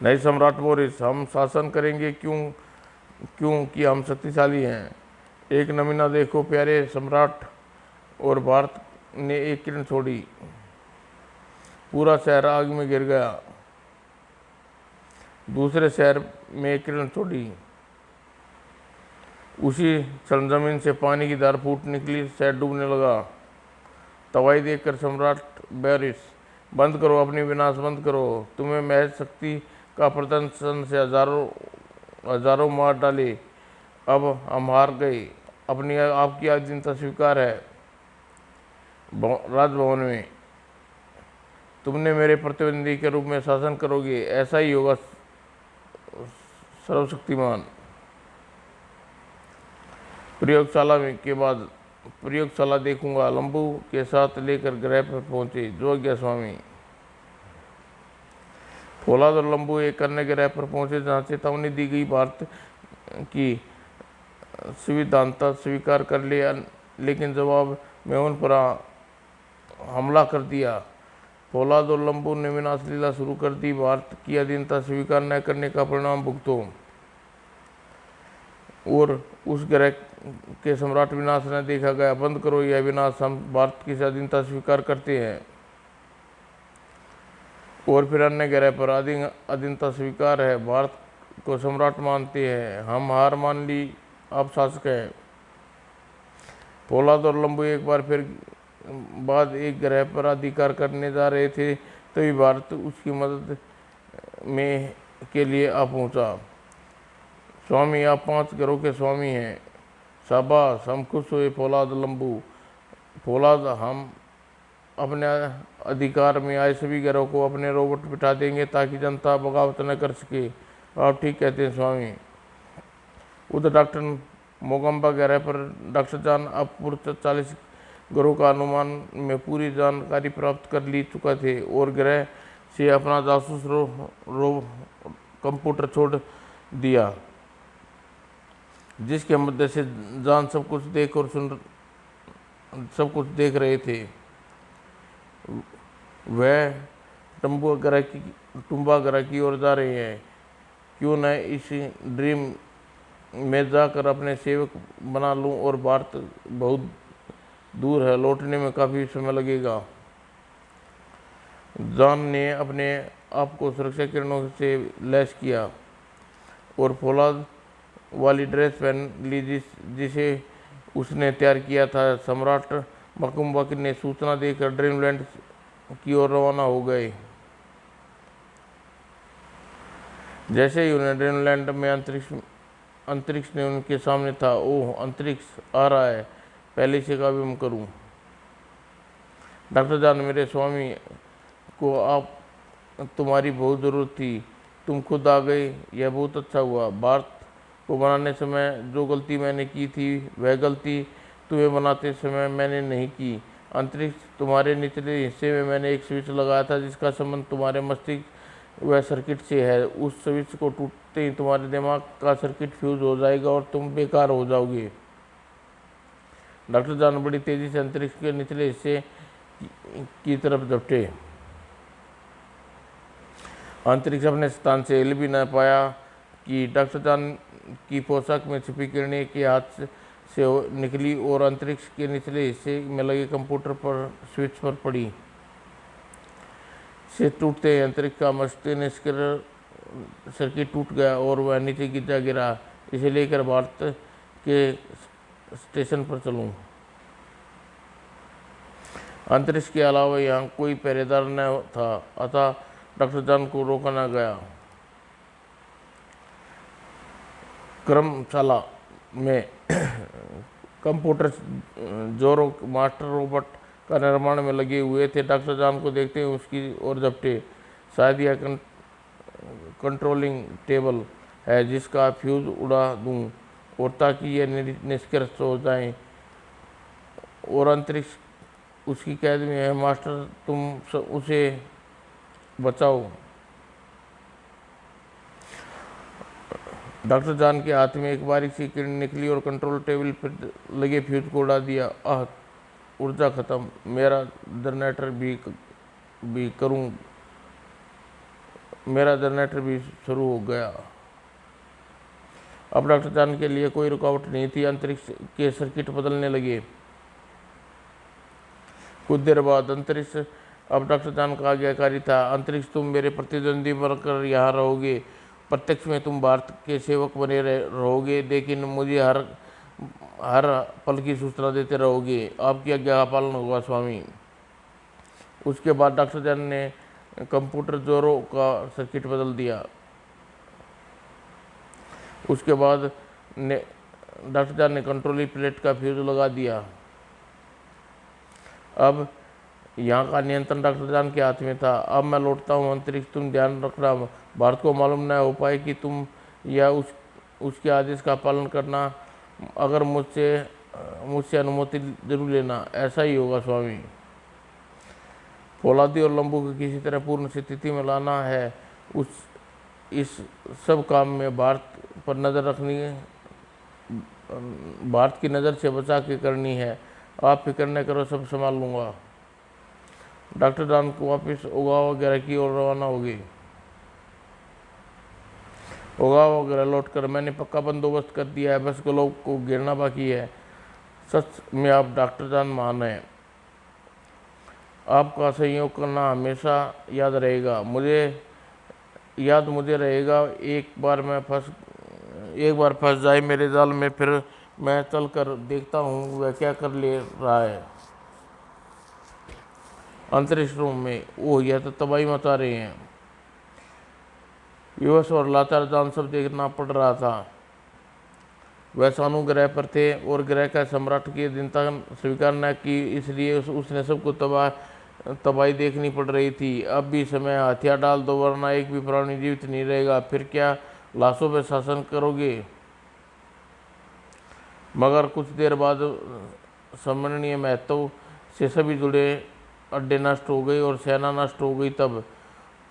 नहीं सम्राट बोरिस, हम शासन करेंगे क्योंकि हम शक्तिशाली हैं। एक नमूना देखो प्यारे सम्राट। और भारत ने एक किरण छोड़ी। पूरा शहर आग में गिर गया। दूसरे शहर में एक किरण छोड़ी। उसी सरजमीन से पानी की धार फूट निकली। शहर डूबने लगा। तबाही देखकर सम्राट बोरिस, बंद करो, अपनी विनाश बंद करो। तुम्हें महज शक्ति का प्रदर्शन से हजारों मार डाले। अब हम हार गए। आपकी अधीनता स्वीकार है। राजभवन में तुमने मेरे प्रतिद्वंदी के रूप में शासन करोगे। ऐसा ही होगा सर्वशक्तिमान। प्रयोगशाला में के बाद प्रयोगशाला देखूंगा, लंबू के साथ लेकर ग्रह पर पहुंचे। जो आज्ञा स्वामी। फौलाद और लंबू एक अन्य ग्रह पर पहुंचे जहां चेतावनी दी गई। भारत की संविधानता स्वीकार कर लिया, लेकिन जवाब में उन पर हमला कर दिया। फौलाद और लंबू ने विनाश लीला शुरू कर दी। भारत की अधीनता स्वीकार न करने का परिणाम भुगतो और उस ग्रह के सम्राट विनाश न देखा गया। बंद करो यह विनाश, हम भारत की स्वाधीनता स्वीकार करते हैं। और फिर अन्य ग्रह पर अधीनता स्वीकार है, भारत को सम्राट मानते हैं। हम हार मान ली, आप शासक हैं। फौलाद और लंबू एक बार फिर बाद एक ग्रह पर अधिकार करने जा रहे थे, तभी भारत उसकी मदद में के लिए आ पहुंचा। स्वामी, आप 5 ग्रहों के स्वामी हैं। शाबाश, हम खुश हुए। फौलाद लंबू। फौलाद, हम अपने अधिकार में आए सभी ग्रहों को अपने रोबोट बिठा देंगे ताकि जनता बगावत न कर सके। आप ठीक कहते हैं स्वामी। उधर डॉक्टर मोगम्बा ग्रह पर डॉक्टर जॉन अब पूर्व 40 ग्रहों का अनुमान में पूरी जानकारी प्राप्त कर ली चुका थे और ग्रह से अपना जासूस कंप्यूटर छोड़ दिया, जिसके मध्य से जॉन सब कुछ देख रहे थे। वह टुम्बा ग्रह की ओर जा रहे हैं। क्यों न इस ड्रीम में जाकर अपने सेवक बना लूं, और भारत बहुत दूर है, लौटने में काफ़ी समय लगेगा। जॉन ने अपने आप को सुरक्षा किरणों से लैस किया और फौलाद वाली ड्रेस पहन ली जिसे उसने तैयार किया था। सम्राट मकुम्बा ने सूचना देकर ड्रीमलैंड की ओर रवाना हो गए। जैसे ही उन्हें ड्रीमलैंड में अंतरिक्ष ने उनके सामने था। ओह, अंतरिक्ष आ रहा है, पहले से काव्य करूं। डॉक्टर जॉन, मेरे स्वामी को आप तुम्हारी बहुत ज़रूरत थी, तुम खुद आ गए, यह बहुत अच्छा हुआ। भारत को बनाने समय जो गलती मैंने की थी, वह गलती तुम्हें बनाते समय मैंने नहीं की। अंतरिक्ष तुम्हारे निचले हिस्से में मैंने एक स्विच लगाया था जिसका संबंध तुम्हारे मस्तिष्क व सर्किट से है। उस स्विच को टूटते ही तुम्हारे दिमाग का सर्किट फ्यूज हो जाएगा और तुम बेकार हो जाओगे। डॉक्टर जॉन बड़ी तेजी से अंतरिक्ष के निचले हिस्से की तरफ झपटे। अंतरिक्ष अपने स्थान से हिल भी न पाया कि डॉक्टर जॉन की पोशाक में छिपी किरणें के हाथ से निकली और अंतरिक्ष के निचले हिस्से में लगे कंप्यूटर पर स्विच पर पड़ी। से टूटते ही अंतरिक्ष का मस्तिष्क सर्किट टूट गया और वह नीचे गिरा। इसे लेकर भारत के स्टेशन पर चलूं। अंतरिक्ष के अलावा यहाँ कोई पहरेदार न था, अतः डॉक्टर जॉन को रोका न गया। कर्मशाला में कंप्यूटर जोरो मास्टर रोबोट का निर्माण में लगे हुए थे। डॉक्टर जॉन को देखते ही उसकी ओर झपटे। शायद यह कंट्रोलिंग टेबल है जिसका फ्यूज उड़ा दूं और ताकि यह निष्क्रिय हो जाए और अंतरिक्ष उसकी कैद में है। मास्टर, तुम उसे बचाओ। डॉक्टर जॉन के हाथ में एक बारीक सी किरण निकली और कंट्रोल टेबल पर लगे फ्यूज को उड़ा दिया। आह, ऊर्जा खत्म। मेरा जनरेटर भी शुरू हो गया। अब डॉक्टर जॉन के लिए कोई रुकावट नहीं थी। अंतरिक्ष के सर्किट बदलने लगे। कुछ देर बाद अंतरिक्ष अब डॉक्टर जॉन का आज्ञाकारी था। अंतरिक्ष, तुम मेरे प्रतिद्वंदी बनकर यहाँ रहोगे। प्रत्यक्ष में तुम भारत के सेवक बने रहोगे, लेकिन मुझे हर पल की सूचना देते रहोगे। आपकी आज्ञा का पालन होगा स्वामी। उसके बाद डॉक्टर जॉन ने कंप्यूटर जोरो का सर्किट बदल दिया। उसके बाद डॉक्टर जॉन ने कंट्रोल प्लेट का फ्यूज लगा दिया। अब यहाँ का नियंत्रण डॉक्टर जॉन के हाथ में था। अब मैं लौटता हूँ। अंतरिक्ष, तुम ध्यान रखना, भारत को मालूम न हो पाए कि तुम या उसके आदेश का पालन करना अगर मुझसे मुझसे अनुमति जरूर लेना। ऐसा ही होगा स्वामी। फौलादी और लंबू को किसी तरह पूर्ण स्थिति में लाना है। उस इस सब काम में भारत पर नज़र रखनी है, भारत की नज़र से बचा के करनी है। आप फिक्र न करो, सब संभाल लूँगा। डॉक्टर जॉन को वापस ओगावा वगैरह की ओर रवाना होगी। ओगावा वगैरह लौट कर मैंने पक्का बंदोबस्त कर दिया है, बस ग्लोब को गिरना बाकी है। सच में आप डॉक्टर जॉन महान हैं। आपका सहयोग करना हमेशा याद रहेगा मुझे रहेगा। एक बार फंस जाए मेरे जाल में, फिर मैं चल कर देखता हूँ वह क्या कर ले रहा है अंतरिक्ष रूम में। ओह, यह तो तबाही मचा रहे हैं। विवश और लाचार जान सब देखना पड़ रहा था। वह सानू ग्रह पर थे और ग्रह का सम्राट की अधीनता स्वीकार न की, इसलिए उसने सबको तबाही देखनी पड़ रही थी। अब भी समय हथियार डाल दो, वरना एक भी प्राणी जीवित नहीं रहेगा। फिर क्या लाशों पर शासन करोगे? मगर कुछ देर बाद सम्माननीय महत्व से सभी जुड़े अड्डे नष्ट हो गए और सेना नष्ट हो गई। तब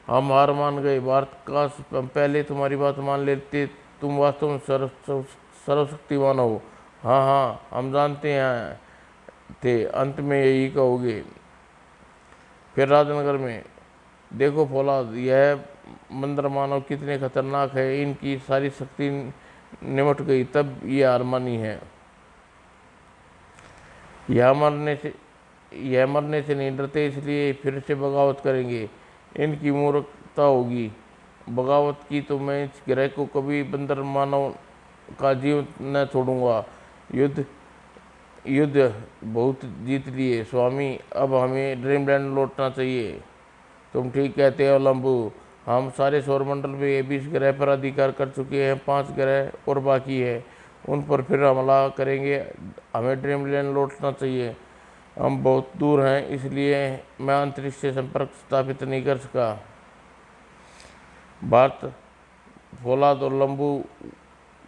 हम हार मान गए। भारत का हम पहले तुम्हारी बात मान लेते। तुम वास्तव में सर्वशक्तिमान हो। हाँ हाँ, हम जानते हैं थे, अंत में यही कहोगे। फिर राजनगर में देखो फौलाद, यह मंदर मानव कितने खतरनाक है। इनकी सारी शक्ति निमट गई, तब ये हार मानी है। यह मरने से नहीं डरते, इसलिए फिर से बगावत करेंगे। इनकी मूर्खता होगी। बगावत की तो मैं इस ग्रह को कभी बंदर मानव का जीव न छोड़ूंगा। युद्ध बहुत जीत लिए स्वामी, अब हमें ड्रीमलैंड लौटना चाहिए। तुम ठीक कहते हो लंबू। हम सारे सौरमंडल में 20 ग्रह पर अधिकार कर चुके हैं। 5 ग्रह और बाकी है, उन पर फिर हमला करेंगे। हमें ड्रीमलैंड लौटना चाहिए। हम बहुत दूर हैं, इसलिए मैं अंतरिक्ष से संपर्क स्थापित नहीं कर सका। भारत फौलाद और लंबू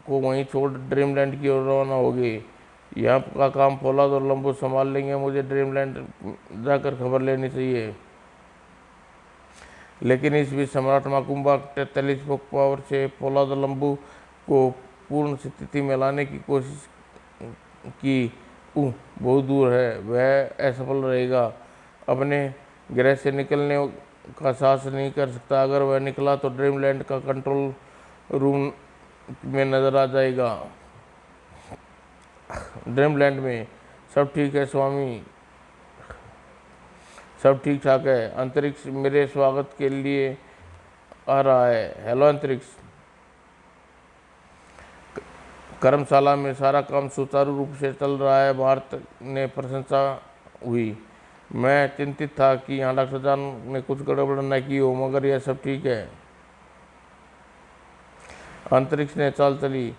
को वहीं छोड़ ड्रीमलैंड की ओर रवाना हो गए। यहाँ का काम फौलाद और लंबू संभाल लेंगे। मुझे ड्रीमलैंड जाकर खबर लेनी चाहिए। लेकिन इस बीच सम्राट माकुम्बा टेलीस्कोप पावर से फौलाद और लंबू को पूर्ण स्थिति में लाने की कोशिश की। बहुत दूर है, वह असफल रहेगा। अपने ग्रह से निकलने का साहस नहीं कर सकता। अगर वह निकला तो ड्रीमलैंड का कंट्रोल रूम में नजर आ जाएगा। ड्रीमलैंड में सब ठीक है स्वामी, सब ठीक ठाक है। अंतरिक्ष मेरे स्वागत के लिए आ रहा है। हेलो अंतरिक्ष। कर्मशाला में सारा काम सुचारू रूप से चल रहा है। भारत ने प्रशंसा हुई। मैं चिंतित था कि यहाँ डॉक्टर जॉन ने कुछ गड़बड़ न की हो, मगर यह सब ठीक है। अंतरिक्ष ने चाल चली।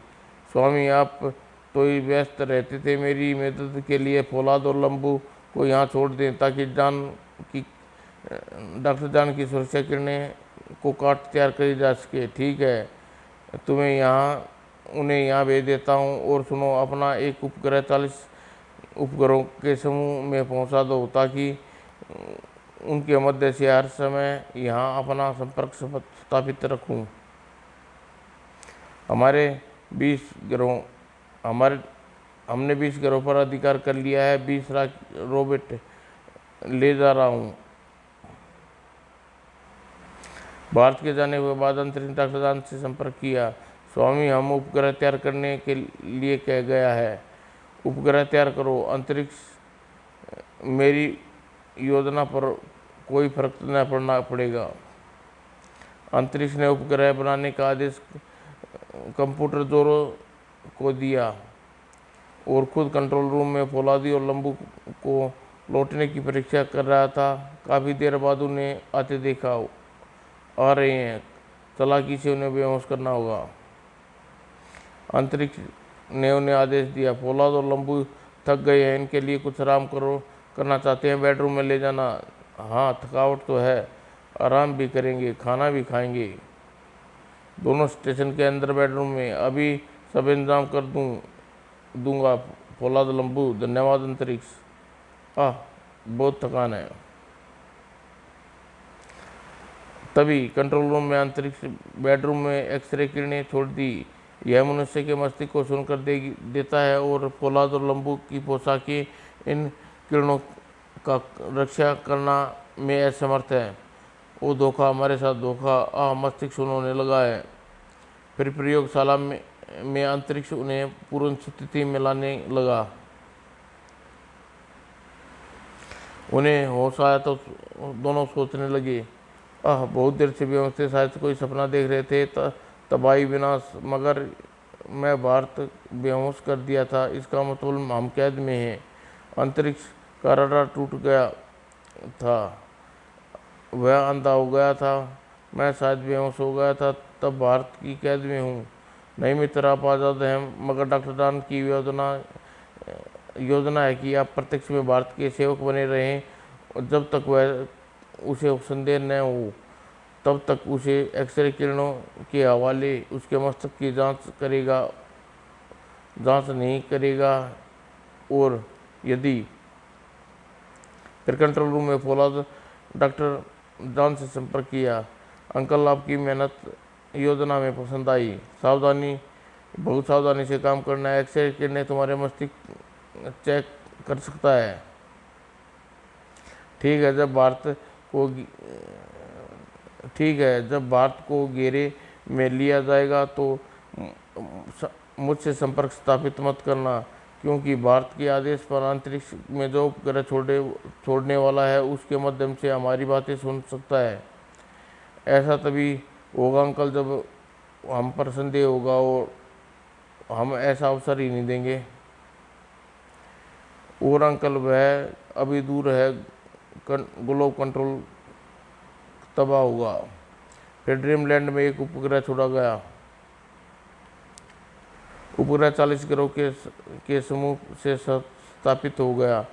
स्वामी, आप तो ही व्यस्त रहते थे। मेरी मदद के लिए फौलाद और लंबू को यहाँ छोड़ दें, ताकि डॉक्टर जॉन की सुरक्षा किरणें को काट तैयार करी जा सके। ठीक है, उन्हें यहाँ भेज देता हूँ। और सुनो, अपना एक उपग्रह 40 उपग्रहों के समूह में पहुँचा दो, ताकि उनके मध्य से हर समय यहाँ अपना संपर्क स्थापित रखूँ। हमने 20 ग्रहों पर अधिकार कर लिया है। 20 रॉकेट ले जा रहा हूँ। भारत के जाने के बाद अंतरिक्ष डॉक्टर जॉन से संपर्क किया। स्वामी, हम उपग्रह तैयार करने के लिए कह गया है। उपग्रह तैयार करो। अंतरिक्ष मेरी योजना पर कोई फर्क न पड़ना पड़ेगा। अंतरिक्ष ने उपग्रह बनाने का आदेश कंप्यूटर जोरों को दिया और खुद कंट्रोल रूम में फौलादी और लंबू को लौटने की परीक्षा कर रहा था। काफ़ी देर बाद उन्हें आते देखा। आ रहे हैं, चालाकी से उन्हें बेहोश करना होगा। अंतरिक्ष ने उन्हें आदेश दिया। फौलाद और लंबू थक गए हैं, इनके लिए कुछ आराम करना चाहते हैं। बेडरूम में ले जाना। हाँ, थकावट तो है, आराम भी करेंगे, खाना भी खाएंगे। दोनों स्टेशन के अंदर बेडरूम में। अभी सब इंतजाम कर दूं। दूंगा। फौलाद लंबू, धन्यवाद अंतरिक्ष। बहुत थकान है। तभी कंट्रोल रूम में अंतरिक्ष बेडरूम में एक्सरे किरणें छोड़ दी। यह मनुष्य के मस्तिष्क को सुनकर देता है और फौलाद और लंबू की पोशाकें इन किरणों का रक्षा करना में असमर्थ है। वो धोखा, हमारे साथ धोखा, मस्तिष्क सुनने लगा है। फिर प्रयोगशाला में अंतरिक्ष उन्हें पूर्ण स्थिति में लाने लगा। उन्हें होश आया तो दोनों सोचने लगे, बहुत देर से बेहोश थे, शायद कोई सपना देख रहे थे। तबाही विनाश, मगर मैं भारत बेहोश कर दिया था, इसका मतलब हम कैद में हैं। अंतरिक्ष का रडार टूट गया था, वह अंधा हो गया था, मैं शायद बेहोश हो गया था, तब भारत की कैद में हूँ। नहीं मित्र, आप आज़ाद हैं, मगर डॉक्टर डॉन की योजना है कि आप प्रत्यक्ष में भारत के सेवक बने रहें और जब तक वह उसे संदेह न हो तब तक उसे एक्सरे किरणों के हवाले उसके मस्तक की जांच नहीं करेगा। और यदि फिर कंट्रोल रूम में फौलाद डॉक्टर डॉन से संपर्क किया। अंकल, आपकी मेहनत योजना में पसंद आई। बहुत सावधानी से काम करना है। एक्सरे किरणें तुम्हारे मस्तिष्क चेक कर सकता है। ठीक है, जब भारत को घेरे में लिया जाएगा तो मुझसे संपर्क स्थापित मत करना, क्योंकि भारत के आदेश पर अंतरिक्ष में जो उपग्रह छोड़ने वाला है उसके माध्यम से हमारी बातें सुन सकता है। ऐसा तभी होगा अंकल जब हम पर संदेह होगा और हम ऐसा अवसर ही नहीं देंगे। और अंकल, वह अभी दूर है, ग्लोब कंट्रोल तबाह होगा। फिर ड्रीमलैंड में एक उपग्रह छोड़ा गया। उपग्रह 40 ग्रहों के समूह से स्थापित हो गया।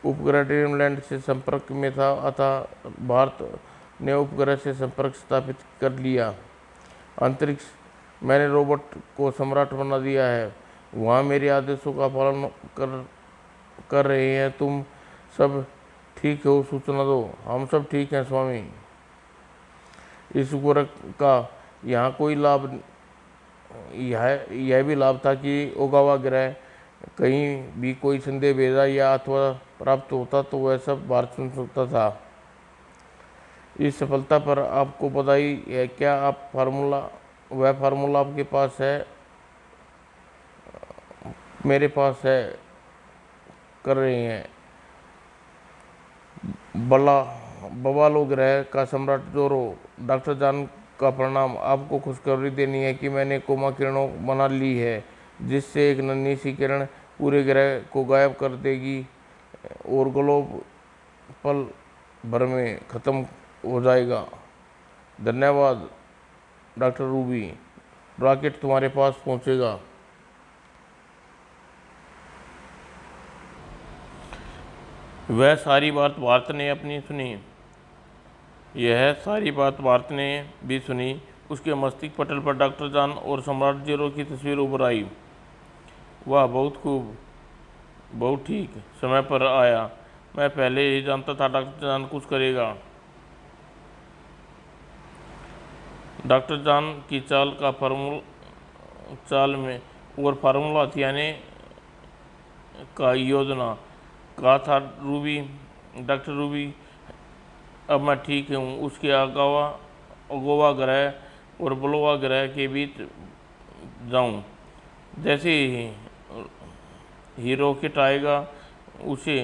उपग्रह ड्रीमलैंड से संपर्क में था, अतः भारत ने उपग्रह से संपर्क स्थापित कर लिया। अंतरिक्ष, मैंने रोबोट को सम्राट बना दिया है, वहाँ मेरे आदेशों का पालन कर रहे हैं। तुम सब ठीक हो? सूचना दो। हम सब ठीक हैं स्वामी। इस उपग्रह का यहाँ कोई लाभ, यह भी लाभ था कि ओगावा ग्रह कहीं भी कोई संदेह भेजा या अथवा प्राप्त होता तो वह सब भारत सुन सकता था। इस सफलता पर आपको बधाई है। क्या आप वह फार्मूला आपके पास है? मेरे पास है, कर रहे हैं। बवालो ग्रह का सम्राट जोरो, डॉक्टर जॉन का प्रणाम। आपको खुशखबरी देनी है कि मैंने कोमा किरणों बना ली है, जिससे एक नन्ही सी किरण पूरे ग्रह को गायब कर देगी और ग्लोब पल भर में ख़त्म हो जाएगा। धन्यवाद डॉक्टर रूबी, रॉकेट तुम्हारे पास पहुंचेगा। वह सारी बात भारत ने अपनी सुनी। यह सारी बात भारत ने भी सुनी। उसके मस्तिष्क पटल पर डॉक्टर जॉन और सम्राट जीरो की तस्वीर उभर आई। वाह, बहुत खूब, बहुत ठीक समय पर आया। मैं पहले ही जानता था डॉक्टर जॉन कुछ करेगा। डॉक्टर जॉन की चाल में और फार्मूला हथियाने का योजना कहा था रूबी। डॉक्टर रूबी, अब मैं ठीक हूँ। उसके अगोवा ग्रह और बलोवा ग्रह के बीच जाऊँ। जैसे ही रॉकेट आएगा उसे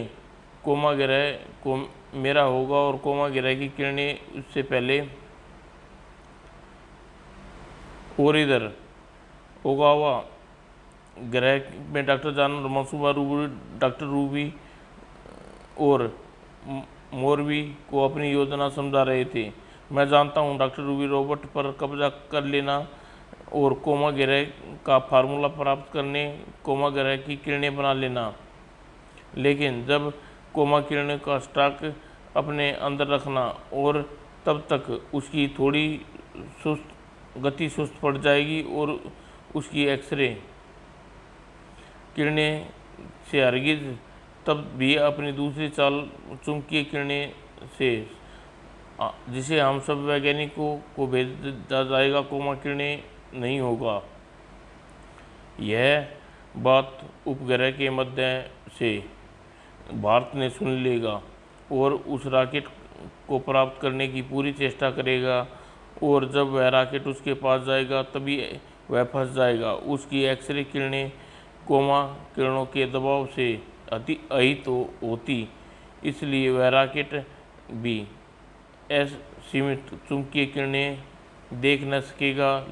कोमा ग्रह को मेरा होगा और कोमा ग्रह की किरणें उससे पहले। और इधर ओगावा ग्रह में डॉक्टर जॉन और मंसूबा डॉक्टर रूबी और मोरवी को अपनी योजना समझा रहे थे। मैं जानता हूँ डॉक्टर रूबी, रोबोट पर कब्जा कर लेना और कोमा ग्रह का फार्मूला प्राप्त करने, कोमा ग्रह की किरणें बना लेना। लेकिन जब कोमा किरणें का स्टॉक अपने अंदर रखना और तब तक उसकी थोड़ी गति सुस्त पड़ जाएगी और उसकी एक्सरे किरणें से हरगिज तब भी अपनी दूसरी चाल चुंबकीय किरणें से, जिसे हम सब वैज्ञानिकों को भेजा जाएगा, किरणें नहीं होगा। यह बात उपग्रह के मध्य से भारत ने सुन लेगा और उस रॉकेट को प्राप्त करने की पूरी चेष्टा करेगा, और जब वह रॉकेट उसके पास जाएगा तभी वह फंस जाएगा। उसकी एक्सरे किरणें किरणों के दबाव से अहित होती, इसलिए वह रॉकेट भी असीमित चुंबकीय किरणें देख न सकेगा,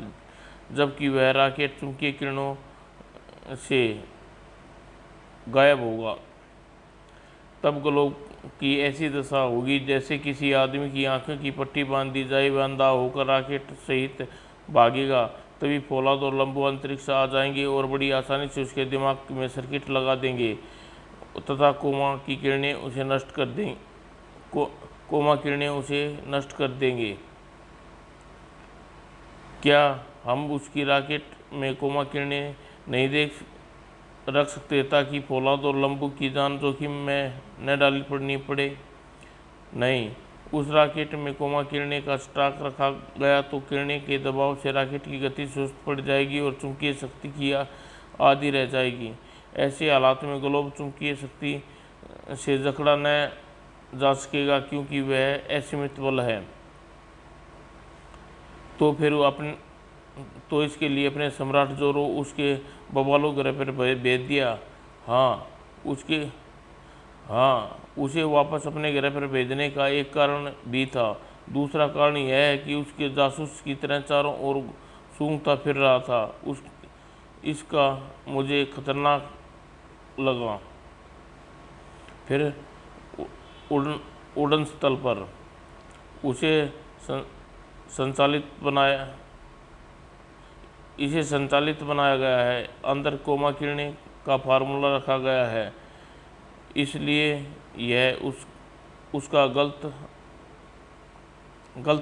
जबकि वह रॉकेट चुंबकीय किरणों से गायब होगा। तब ग्लोब की ऐसी दशा होगी जैसे किसी आदमी की आंखों की पट्टी बांध दी जाए, वह अंधा होकर रॉकेट सहित भागेगा। तभी फौलाद और लंबू अंतरिक्ष आ जाएंगे और बड़ी आसानी से उसके दिमाग में सर्किट लगा देंगे तथा की किरणें उसे नष्ट कर देंगे किरणें उसे नष्ट कर देंगे। क्या हम उसकी रॉकेट में किरणें नहीं रख सकते ताकि फौलाद और लंबू की जान जोखिम में न डाली पड़नी पड़े? नहीं, उस रॉकेट में किरणें का स्टॉक रखा गया तो किरणें के दबाव से रॉकेट की गति सुस्त पड़ जाएगी और चुंबकीय शक्ति की आधी रह जाएगी। ऐसे हालात में ग्लोब चुंबकीय शक्ति से जकड़ा न जा सकेगा क्योंकि वह असीमित बल है। तो इसके लिए अपने सम्राट जोरो उसके बवालो ग्रह पर भेज दिया। उसे वापस अपने ग्रह पर भेजने का एक कारण भी था। दूसरा कारण यह है कि उसके जासूस की तरह चारों ओर सूंघता फिर रहा था। इसका मुझे खतरनाक लगा। फिर उड़न स्थल पर इसे संचालित बनाया गया है। अंदर किरणें का फार्मूला रखा गया है, इसलिए यह उसका गलत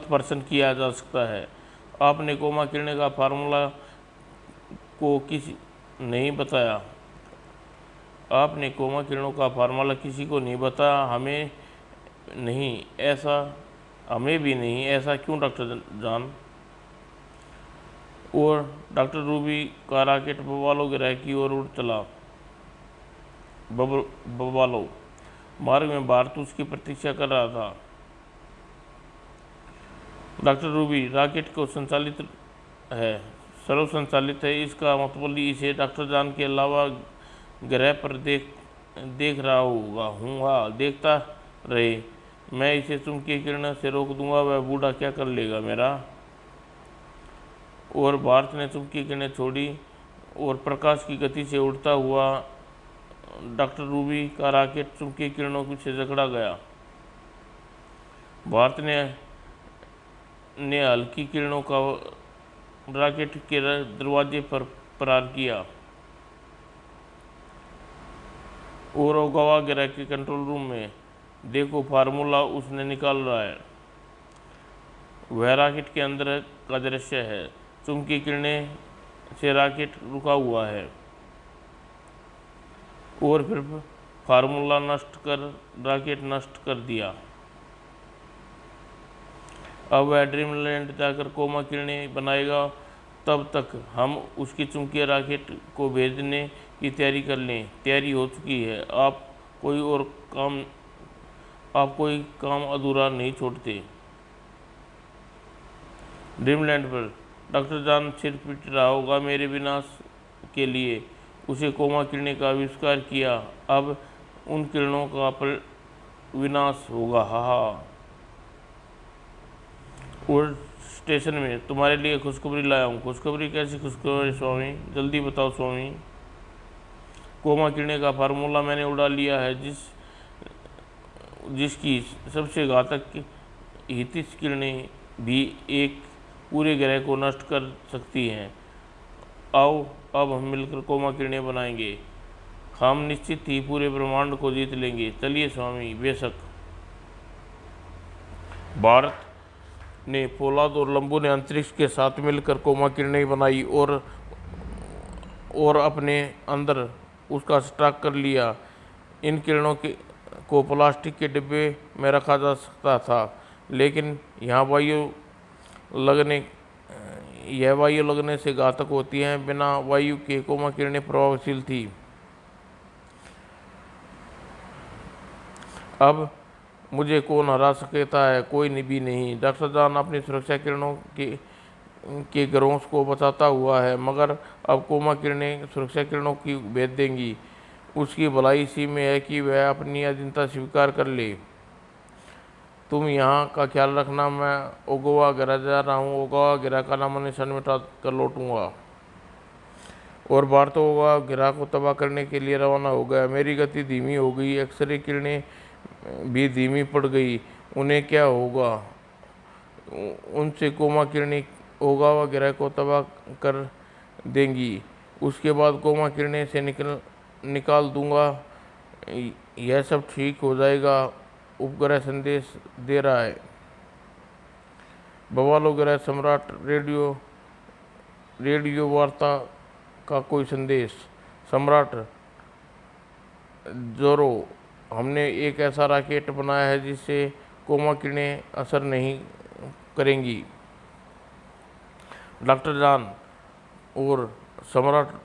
पर्सन किया जा सकता है। आपने किरणें का फार्मूला को किसी नहीं बताया। आपने किरणों का फार्मूला किसी को नहीं बताया। हमें भी नहीं। ऐसा क्यों डॉक्टर जॉन? और डॉक्टर रूबी का रॉकेट बवालो ग्रह की ओर उड़ चला। बवालो मार्ग में भारत उसकी प्रतीक्षा कर रहा था। डॉक्टर रूबी रॉकेट को सर्व संचालित है। इसका मतलब इसे डॉक्टर जॉन के अलावा ग्रह पर देख रहा हूँ। देखता रहे, मैं इसे चुंबकीय किरणों से रोक दूंगा। वह बूढ़ा क्या कर लेगा मेरा? और भारत ने चुंबकीय किरणें छोड़ी और प्रकाश की गति से उड़ता हुआ डॉक्टर रूबी का रॉकेट चुंबकीय किरणों से जकड़ा गया। भारत ने हल्की किरणों का रॉकेट के दरवाजे पर प्रहार किया और ओगावा ग्रह के कंट्रोल रूम में देखो, फार्मूला उसने निकाल रहा है। वह रॉकेट के अंदर का दृश्य है। चुंबकीय किरणें से रॉकेट रुका हुआ है और फिर फार्मूला रॉकेट नष्ट कर दिया। अब वह ड्रीमलैंड जाकर किरणें बनाएगा। तब तक हम उसकी चुंबकीय रॉकेट को भेजने की तैयारी कर लें। तैयारी हो चुकी है। आप कोई काम अधूरा नहीं छोड़ते। ड्रीमलैंड पर डॉक्टर जॉन सिर पीट रहा होगा मेरे विनाश के लिए। उसे किरणें का आविष्कार किया। अब उन किरणों का विनाश होगा। और स्टेशन में तुम्हारे लिए खुशखबरी लाया हूँ। खुशखबरी? कैसी खुशखबरी स्वामी? जल्दी बताओ स्वामी। किरणें का फार्मूला मैंने उड़ा लिया है, जिसकी सबसे घातक हितिश किरणें भी एक पूरे ग्रह को नष्ट कर सकती हैं। आओ अब हम मिलकर किरणें बनाएंगे। हम निश्चित ही पूरे ब्रह्मांड को जीत लेंगे। चलिए स्वामी। बेशक। भारत ने फौलाद और लंबू ने अंतरिक्ष के साथ मिलकर किरणें बनाई और अपने अंदर उसका स्टॉक कर लिया। इन किरणों को प्लास्टिक के डिब्बे में रखा जा सकता था, लेकिन लगने यह वायु लगने से घातक होती हैं। बिना वायु के कोमा किरणें प्रभावशील थी। अब मुझे कौन हरा सकता है? कोई भी नहीं। डॉक्टर जॉन अपनी सुरक्षा किरणों के ग्रोह को बचाता हुआ है, मगर अब कोमा किरणें सुरक्षा किरणों की भेद देंगी। उसकी भलाई इसी में है कि वह अपनी अधीनता स्वीकार कर ले। तुम यहाँ का ख्याल रखना। मैं ओगावा ग्रह जा रहा हूँ। ओगावा ग्रह का नामो निशान मिटा कर लौटूंगा। और भारत ओगावा ग्रह को तबाह करने के लिए रवाना हो गया। मेरी गति धीमी हो गई, एक्सरे किरणें भी धीमी पड़ गई। उन्हें क्या होगा? उनसे कोमा किरणें ओगावा ग्रह को तबाह कर देंगी। उसके बाद कोमा किरणें से निकाल दूंगा। यह सब ठीक हो जाएगा। उपग्रह संदेश दे रहा है। बवालो ग्रह सम्राट, रेडियो वार्ता का कोई संदेश। सम्राट जोरो, हमने एक ऐसा रॉकेट बनाया है जिससे कोमा किरणें असर नहीं करेंगी। डॉक्टर जॉन और सम्राट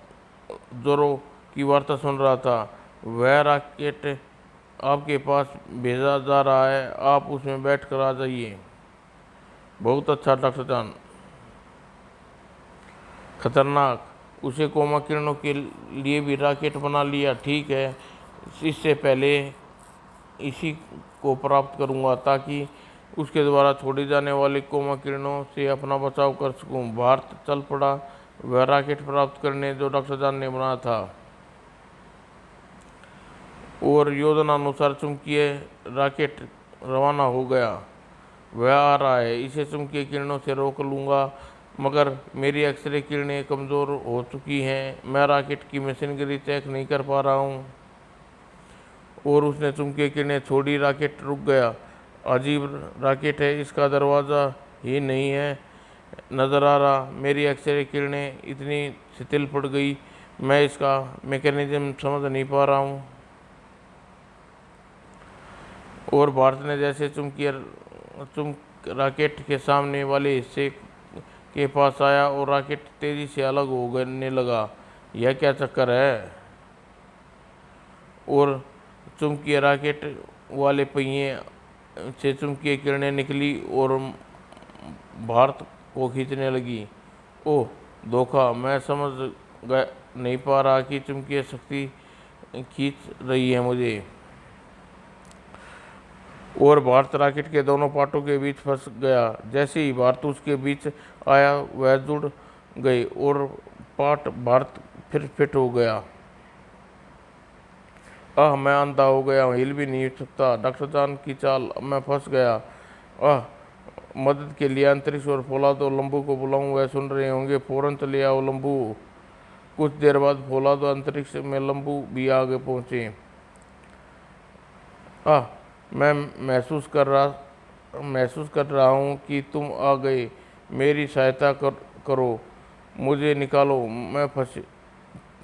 जोरो की वार्ता सुन रहा था। वह रॉकेट आपके पास भेजा जा रहा है, आप उसमें बैठ कर आ जाइए। बहुत अच्छा डॉक्टर जॉन। खतरनाक। उसे कोमा किरणों के लिए भी रॉकेट बना लिया। ठीक है, इससे पहले इसी को प्राप्त करूंगा ताकि उसके द्वारा छोड़ी जाने वाली कोमा किरणों से अपना बचाव कर सकूं। भारत चल पड़ा वह रॉकेट प्राप्त करने जो डॉक्टर जॉन ने बनाया था। और योजनानुसार चुंबकीय रॉकेट रवाना हो गया। वह आ रहा है। इसे चुंबकीय किरणों से रोक लूँगा, मगर मेरी एक्सरे किरणें कमज़ोर हो चुकी हैं। मैं रॉकेट की मशीनरी चेक नहीं कर पा रहा हूँ। और उसने चुंबकीय किरणें छोड़ी। रॉकेट रुक गया। अजीब रॉकेट है, इसका दरवाज़ा ही नहीं है नज़र आ रहा। मेरी एक्सरे किरणें इतनी शिथिल पड़ गई, मैं इसका मैकेनिज्म समझ नहीं पा रहा हूँ। और भारत ने जैसे रॉकेट के सामने वाले हिस्से के पास आया और रॉकेट तेजी से अलग होने लगा। यह क्या चक्कर है? और चुंबकीय रॉकेट वाले पहिए से चुंबकीय किरणें निकली और भारत को खींचने लगी। ओह धोखा। मैं समझ नहीं पा रहा कि चुंबकीय शक्ति खींच रही है मुझे। और भारत रॉकेट के दोनों पार्टों के बीच फंस गया। जैसे ही भारत उसके बीच आया वह जुड़ गए और पार्ट भारत फिर फिट हो गया। मैं अंधा हो गया हूँ, हिल भी नहीं सकता। डॉक्टर जॉन की चाल, मैं फंस गया। मदद के लिए अंतरिक्ष और फौलाद और लंबू को बुलाऊं, वह सुन रहे होंगे। फौरन चले आओ लंबू। कुछ देर बाद फौलाद अंतरिक्ष में लंबू भी आगे पहुँचे। मैं महसूस कर रहा हूँ कि तुम आ गए। मेरी सहायता करो, मुझे निकालो। मैं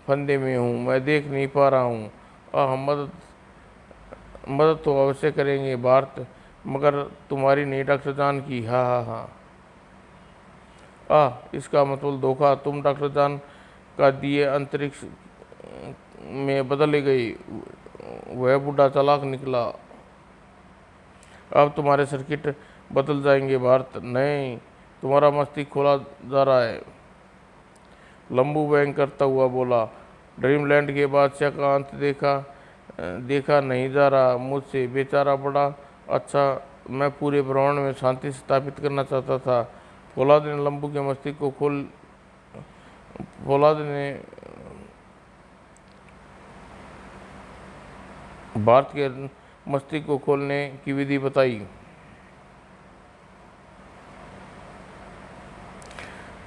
फंदे में हूँ, मैं देख नहीं पा रहा हूँ। हम मदद तो अवश्य करेंगे भारत, मगर तुम्हारी नहीं डॉक्टर जॉन की। हाँ। इसका मतलब धोखा। तुम डॉक्टर जॉन का दिए अंतरिक्ष में बदले गए। वह बूढ़ा चालाक निकला। अब तुम्हारे सर्किट बदल जाएंगे भारत। नहीं, तुम्हारा मस्तिष्क खोला जा रहा है। लंबू व्यंग करता हुआ बोला। ड्रीमलैंड के बादशाह का अंत देखा नहीं जा रहा मुझसे। बेचारा बड़ा अच्छा, मैं पूरे ब्रह्मांड में शांति स्थापित करना चाहता था। फौलाद ने लंबू के मस्तिष्क को फौलाद ने भारत के मस्तिष्क को खोलने की विधि बताई।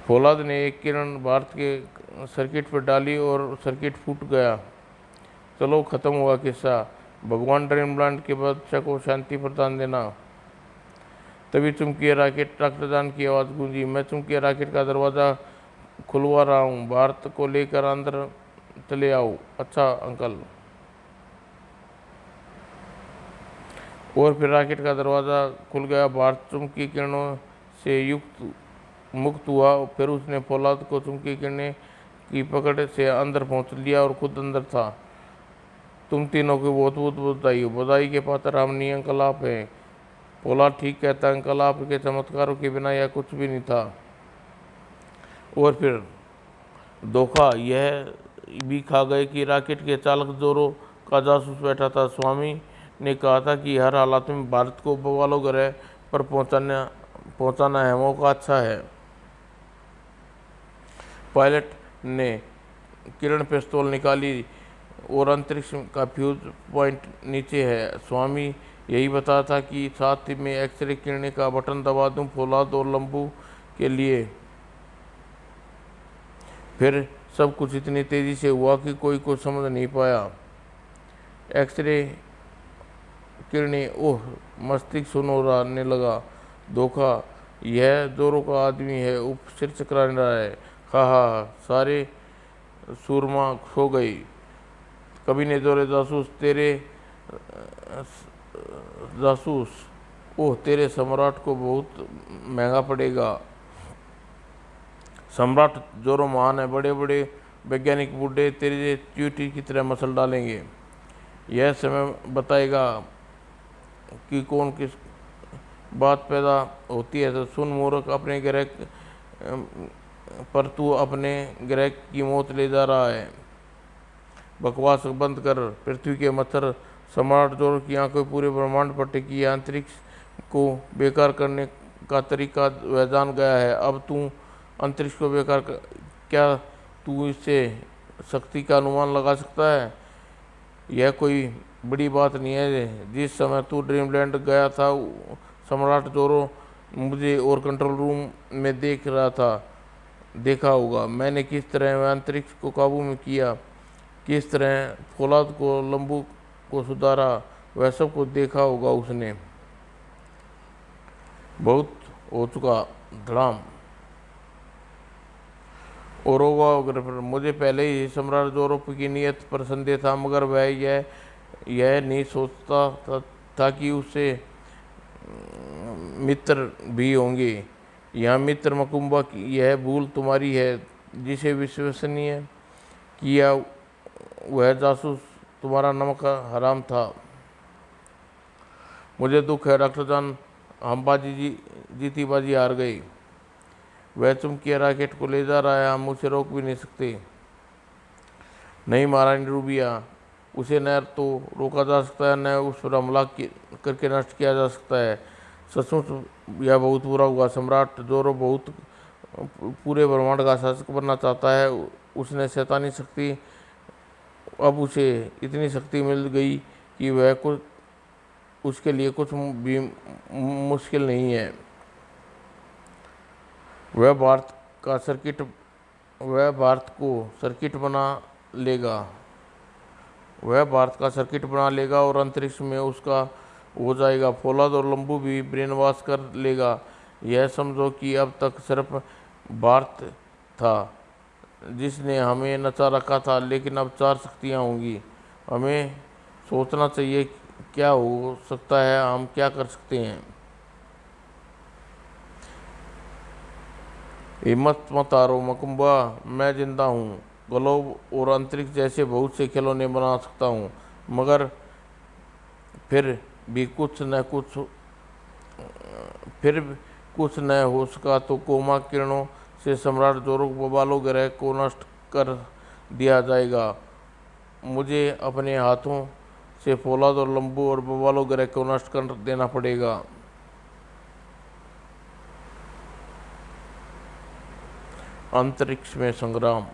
फौलाद ने एक किरण भारत के सर्किट पर डाली और सर्किट फूट गया। चलो, खत्म हुआ किस्सा। भगवान ड्रीमलैंड के बादशाह को शांति प्रदान देना। तभी चुंबकीय रॉकेट डॉक्टर जॉन की आवाज़ गूंजी। मैं चुंबकीय रॉकेट का दरवाज़ा खुलवा रहा हूँ। भारत को लेकर अंदर चले आओ। अच्छा अंकल। और फिर रॉकेट का दरवाज़ा खुल गया। भारत चुंबकीय किरणों से युक्त मुक्त हुआ। फिर उसने फौलाद को चुंबकीय किरणें की पकड़ से अंदर पहुंच लिया और खुद अंदर था। तुम तीनों की बहुत बहुत बधाई हो। बधाई के पात्र हम नहीं, अंकल आप हैं। फौलाद ठीक कहता है अंकल, आपके चमत्कारों के बिना यह कुछ भी नहीं था। और फिर धोखा यह भी खा गए कि रॉकेट के चालक जोरो का जासूस बैठा था। स्वामी ने कहा था कि हर हालात में भारत को बवालो ग्रह पर पहुंचाना है, मौका अच्छा है। पायलट ने किरण पिस्तौल निकाली और अंतरिक्ष का फ्यूज पॉइंट नीचे है। स्वामी यही बताया था कि साथ ही में एक्सरे किरणें का बटन दबा दूं फौलाद और लंबू के लिए। फिर सब कुछ इतनी तेजी से हुआ कि कोई कुछ समझ नहीं पाया। एक्सरे किरणें, ओह मस्तिष्क सुनने लगा। धोखा यह जोरों का आदमी है, उप सिर चकरा रहा है। हा हा, सारे सूरमा खो गई। कभी ने जोरे जासूस तेरे जासूस, ओह तेरे सम्राट को बहुत महंगा पड़ेगा। सम्राट जोरो महान है, बड़े बड़े वैज्ञानिक बूढ़े तेरे चींटी की तरह मसल डालेंगे। यह समय बताएगा कि कौन किस बात पैदा होती है। तो सुन मूर्ख, अपने ग्रह पर तू अपने ग्रह की मौत ले जा रहा है। बकवास बंद कर। पृथ्वी के मच्छर सम्राट जोर की आंखें पूरे ब्रह्मांड पर टिकी है। अंतरिक्ष को बेकार करने का तरीका वह जान गया है। अब तू अंतरिक्ष को बेकार क्या तू इससे शक्ति का अनुमान लगा सकता है? यह कोई बड़ी बात नहीं है। जिस समय तू ड्रीमलैंड गया था, सम्राट जोरो मुझे और कंट्रोल रूम में देख रहा था। देखा होगा मैंने किस तरह वह अंतरिक्ष को काबू में किया, किस तरह फौलाद को लंबू को सुधारा, वह सब कुछ देखा होगा उसने। बहुत हो चुका धड़ाम और होगा अगर मुझे पहले ही सम्राट जोरोप की नीयत पर संदेह था, मगर वह यह नहीं सोचता था कि उससे मित्र भी होंगे। यहाँ मित्र मकुम्बा की यह भूल तुम्हारी है। जिसे विश्वसनीय किया वह जासूस तुम्हारा नमक हराम था। मुझे दुख है डॉक्टर जान, हम जीती बाजी हार गई। वह चुंबकीय रॉकेट को ले जा रहा है, हम उसे रोक भी नहीं सकते। नहीं महारानी रूबिया, उसे न तो रोका जा सकता है, न उस पर हमला करके नष्ट किया जा सकता है। सचमुच यह बहुत बुरा हुआ। सम्राट जोरो बहुत पूरे ब्रह्मांड का शासक बनना चाहता है। उसने शैतानी शक्ति, अब उसे इतनी शक्ति मिल गई कि वह कुछ उसके लिए कुछ भी मुश्किल नहीं है। वह भारत को सर्किट बना लेगा। वह भारत का सर्किट बना लेगा और अंतरिक्ष में उसका हो जाएगा। फौलाद और लंबू भी ब्रेन वॉश कर लेगा। यह समझो कि अब तक सिर्फ भारत था जिसने हमें नचा रखा था, लेकिन अब 4 शक्तियाँ होंगी। हमें सोचना चाहिए क्या हो सकता है, हम क्या कर सकते हैं। हिम्मत मत हारो मकुम्बा, मैं जिंदा हूँ। ग्लोब और अंतरिक्ष जैसे बहुत से खिलौने बना सकता हूँ, मगर फिर भी कुछ न हो सका तो कोमा किरणों से सम्राट जोरो बवालो ग्रह को नष्ट कर दिया जाएगा। मुझे अपने हाथों से फौलाद और लंबू और बवालो ग्रह को नष्ट कर देना पड़ेगा। अंतरिक्ष में संग्राम।